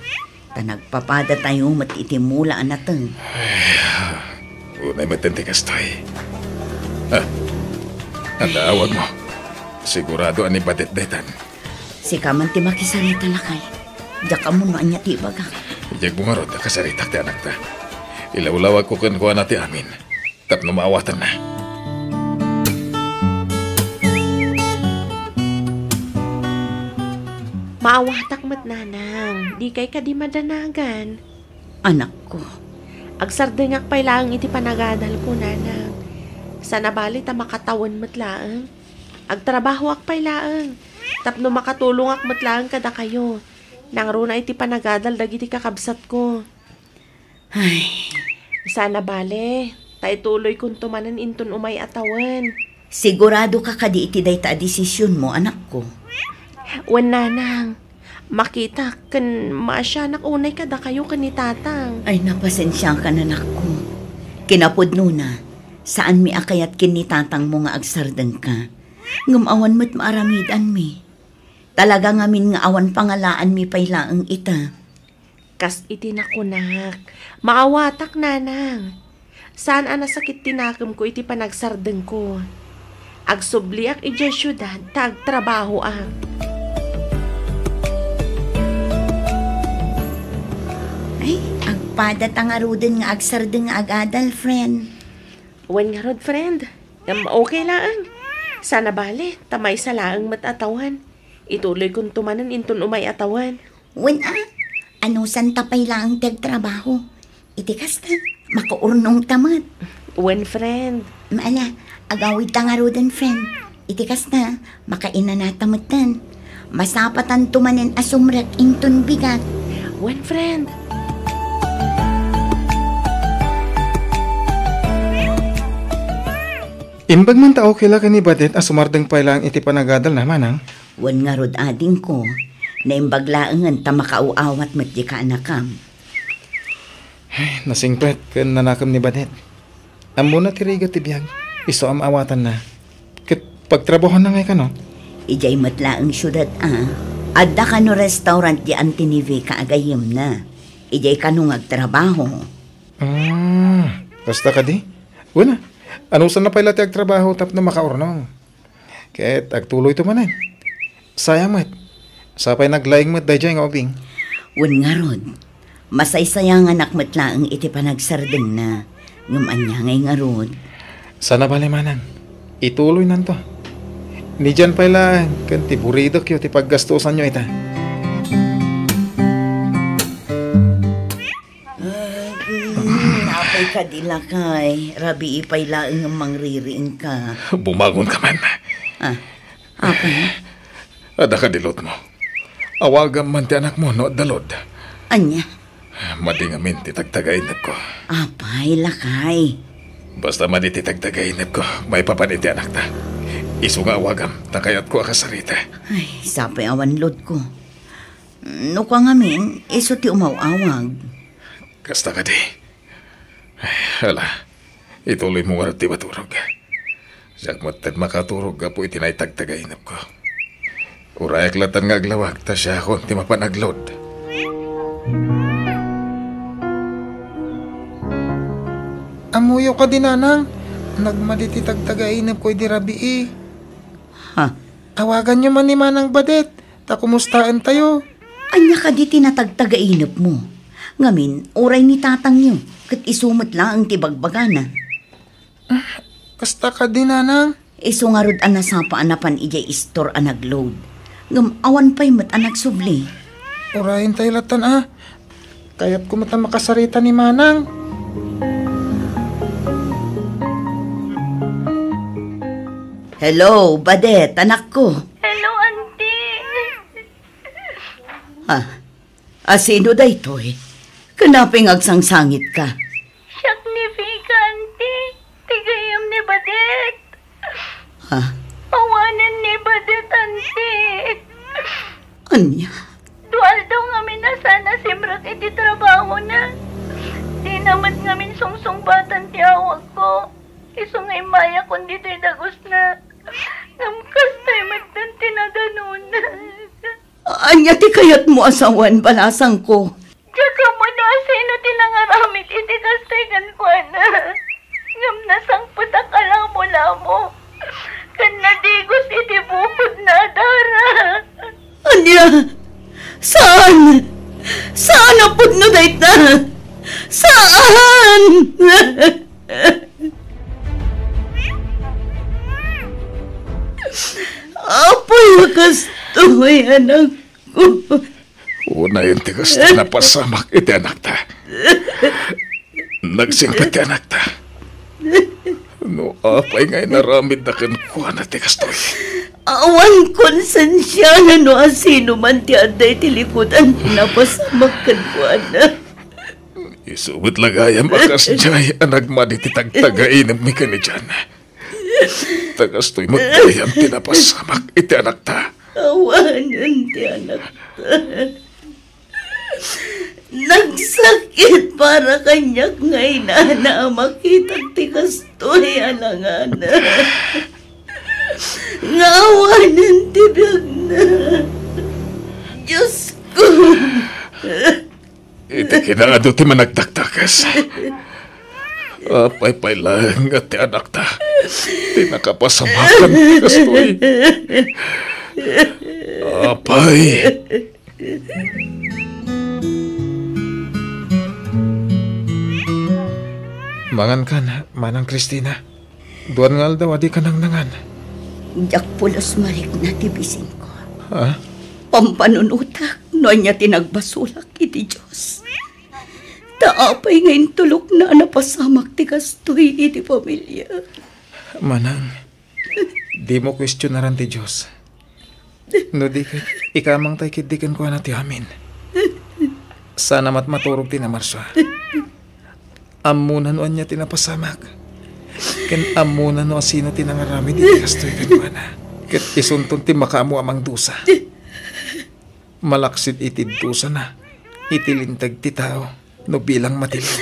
Tanagpapada tayo matitimula anatang. Unay matindi kastoy. Ang daawag mo. Sigurado ani badet-detan. Si kaman ti makisarita lakay. Daka mo no anya ti baga. Ijag bungarod na kasaritak ti anak ta. Ilaw-lawag ko kuha na ti amin. Tapno maawatan na. Maawatak mat nanang, di kay ka di madanagan. Anak ko. Agsardengak pay laang iti panagadal ko nanang. Sa nabali ta makatawan mat laang. Agtrabaho ak pay laang. Tapno makatulong ak mat laang kada kayo. Nangro na iti panagadal dagiti kakabsat ko. Ay, Sana bale, tay tuloy kung tumanan inton umay atawan. sigurado ka kadi iti dayta desisyon mo, anak ko. Wan nanang, makita kan maasyanak unay kada kayo kan ni tatang. Ay, napasensya ka na, anak ko. Kinapod nuna, saan mi akayat kinitatang mo nga agsardeng ka. Ngumawan mo't maaramidan mi. Talaga ngamin nga awan pangalaan mi paylaang ita. Kas itinakunak, maawatak nanang. Saan anasakit tinakam ko iti panagsardeng ko. Agsubliak iti syudad, tagtrabaho ang. Ay, agpada tangaruden nga agsardeng nga agadal, friend. Wan nga rod, friend. Okay lang. Sana bale, tamay sa laang matatawan. Ituloy kong tumanan inton umay atawan. Wen ano san tapay lang tagtrabaho? Itikas na, makaurnong tamat. Wan, friend. Maala, agawid tangaruden, friend. Itikas na, makainan na tamatan. Masapatan tumanin asumrak inton bigat. Wan, friend. Imbag man tao kila ka ni Badet ang sumardeng pa lang iti panagadal naman ang. Wan nga rod ading ko, na imbaglaangan ta makauawat matdi ka anakam. Ay, nasingpet kan nanakam ni Badet. Amo na tiriga ti biyag. Iso am awatan na. Kat pagtrabaho na ngay ka no? Ijay matlaang syudad Adda ka no restaurant di Antinive ka agayim na. Ijay ka nung agtrabaho. Basta ka di? Una, anusan na pala ti agtrabaho tap na makaurnong. Ket agtuloy to manan. Sayang mat. Sapay naglaing mat dayjay nga ubing. Wan nga rod, masaysayang anak matlaang iti panagsardeng na. Ngumanya ngay nga rod. Sana bali manang. Ituloy nanto. Ni dyan pala kan tiburido kyo ti paggastusan nyo ita. Napay ka dilakay. Rabi ipay laing ang mangririing ka. Bumagon ka man. Apay? Ada ka dilot mo. Awagan man ti anak mo no dalod. Anya? Madingamin ti tagtagainap ko. Apay, lakay. Basta madi ti tagtagainap ko, may papaniti anak ta. Isu nga awagam, takayat ko akasarita. Ay, sapay awan lod ko. No ka ngamin, iso ti umawawag. Kasta ka di. Ay, hala, ituloy mo nga ti maturog. Siyak matad makaturog ka po itinay tagtagainap ko. Urayak latan nga aglawag, ta siya ako ti mapanaglod. Amuyo ka din, nanang. Nagmaditi tagtagainap ko'y di rabi eh. Tawagan nyo man ni Manang Badet. Ta kumustaan tayo. Anya ka di tinatagtagainap mo. Ngamin, oray ni tatang nyo. Kat isumot lang ang tibagbagana. Kasta ka din, nanang. Iso nga rod anasapa anapan ijay istor anagload. Ngam awan pa'y mat anak subli. Urayin tayo latan Kayat ko mata makasarita ni Manang. Hello, Badet, anak ko. Hello, auntie. Sino da ito eh? Kanaping agsangsangit ka. Siyak ni Vika, auntie. Tigayam ni Badet. Ha? Awanan ni Badet, auntie. Anya? Dual daw ngamin na sana simrak iti trabaho na. Di naman ngamin sungsung-batan ti awag ko. Isungay maya kundi ti dagos na. Ngamkas tayo magdan tinadanon. Anya ti kayat mo asawan balasang ko. Tsaka mo na sino tinangaramit iti kastaygan ko na. Ngam nasang putak alamo-lamo. Kan nadigos iti bukod na dara. Anya? Saan? Saan ang pudno dayta? Saan? Apoy wakas tuloy, anak ko. Una yung tigas na napasamak iti anak ta. Nagsingpat ti anak ta. No, apay ngay naramid na kuha na tigas to. Awan konsensya na no asino man ti aday tilikutan napasamak kan na. Isubot lagayam akas jay anak madititagtagain ng mika ni Jan. Tagas to'y magkayam tinapasamak iti anak ta. Awanan ti anak ta. Nagsakit para kanyak ngay na makita ti kastoy alangana. Ngawanan ti biyag na. Diyos ko. Iti kinaado ti managtaktakas. Apay-pay lang at ti anak ta. Ti nakapasamakan ti kastoy. Apay. Mangan ka na, Manang Cristina. Duan nga daw, adi ka nang nangan. Jak pulos marik na tibisin ko. Ha? Pampanunutak, no niya tinagbasulak iti Diyos. Taapay ngayon tulok na napasamak ti kastoy iti pamilya. Manang, di mo kwestiyonaran ti Diyos. No di ka, ikamang tayo kidikan ko na ti amin. Sana maturog ti na Marswa. Amunan o niya tinapasamak. Ken amunan o sino tinangarami di kastoy kan na. Ket isunton ti makamu amang dusa. Malaksid iti dusa na. Itilintag ti tao no bilang matiliw.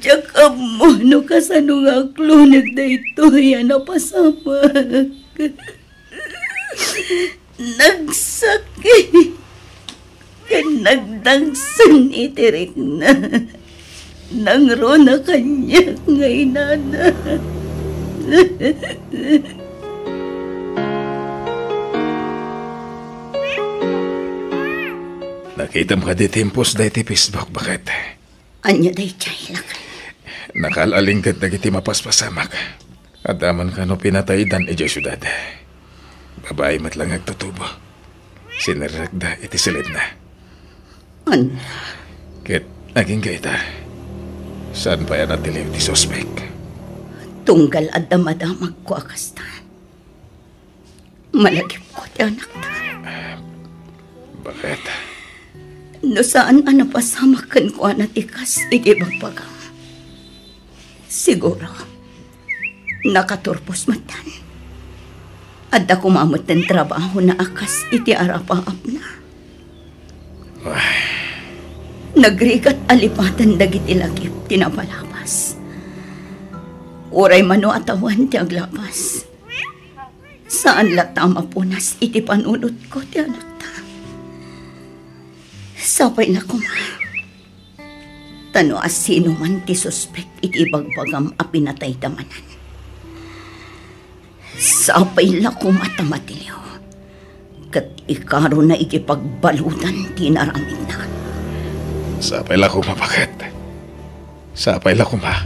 Jak mo no kasano nga klunag na ito yan napasamak. Nagsakit. Ken nagdagsan itirik na. Nangro na kanya ngay nana. Nakita mo ka di timpos dahi ti Facebook, bakit? Anya day chay lakay. Nakaalalingkat na kiti mapaspasamak. At aman ka no pinatay dan iti syudad. Babae matlang agtutubo. Sinaragda iti silid na. Anya? Kit naging kaita. Saan pa yan natiliw ti suspek? Tunggal at damadamag ko akasta. Malagip ko ti anak ta. Bakit? No saan napasamakan ko anatikas iti bagbagang. Siguro, nakaturpos matan. At ako mamot ng trabaho na akas iti arapaap na. Nagrigat alipatan dagiti lagip tinapalabas. Uray mano atawan ti aglabas. Saan lata mapunas iti panunot ko ti anak ta. Sapay na kuma. Tano asino man ti suspek iti bagbagam a pinatay damanan. Sapay la kuma tamatiliw. Kat ikaro na iti pagbalutan ti naramid na. Sapay la kuma, bakit? Sapay la kuma.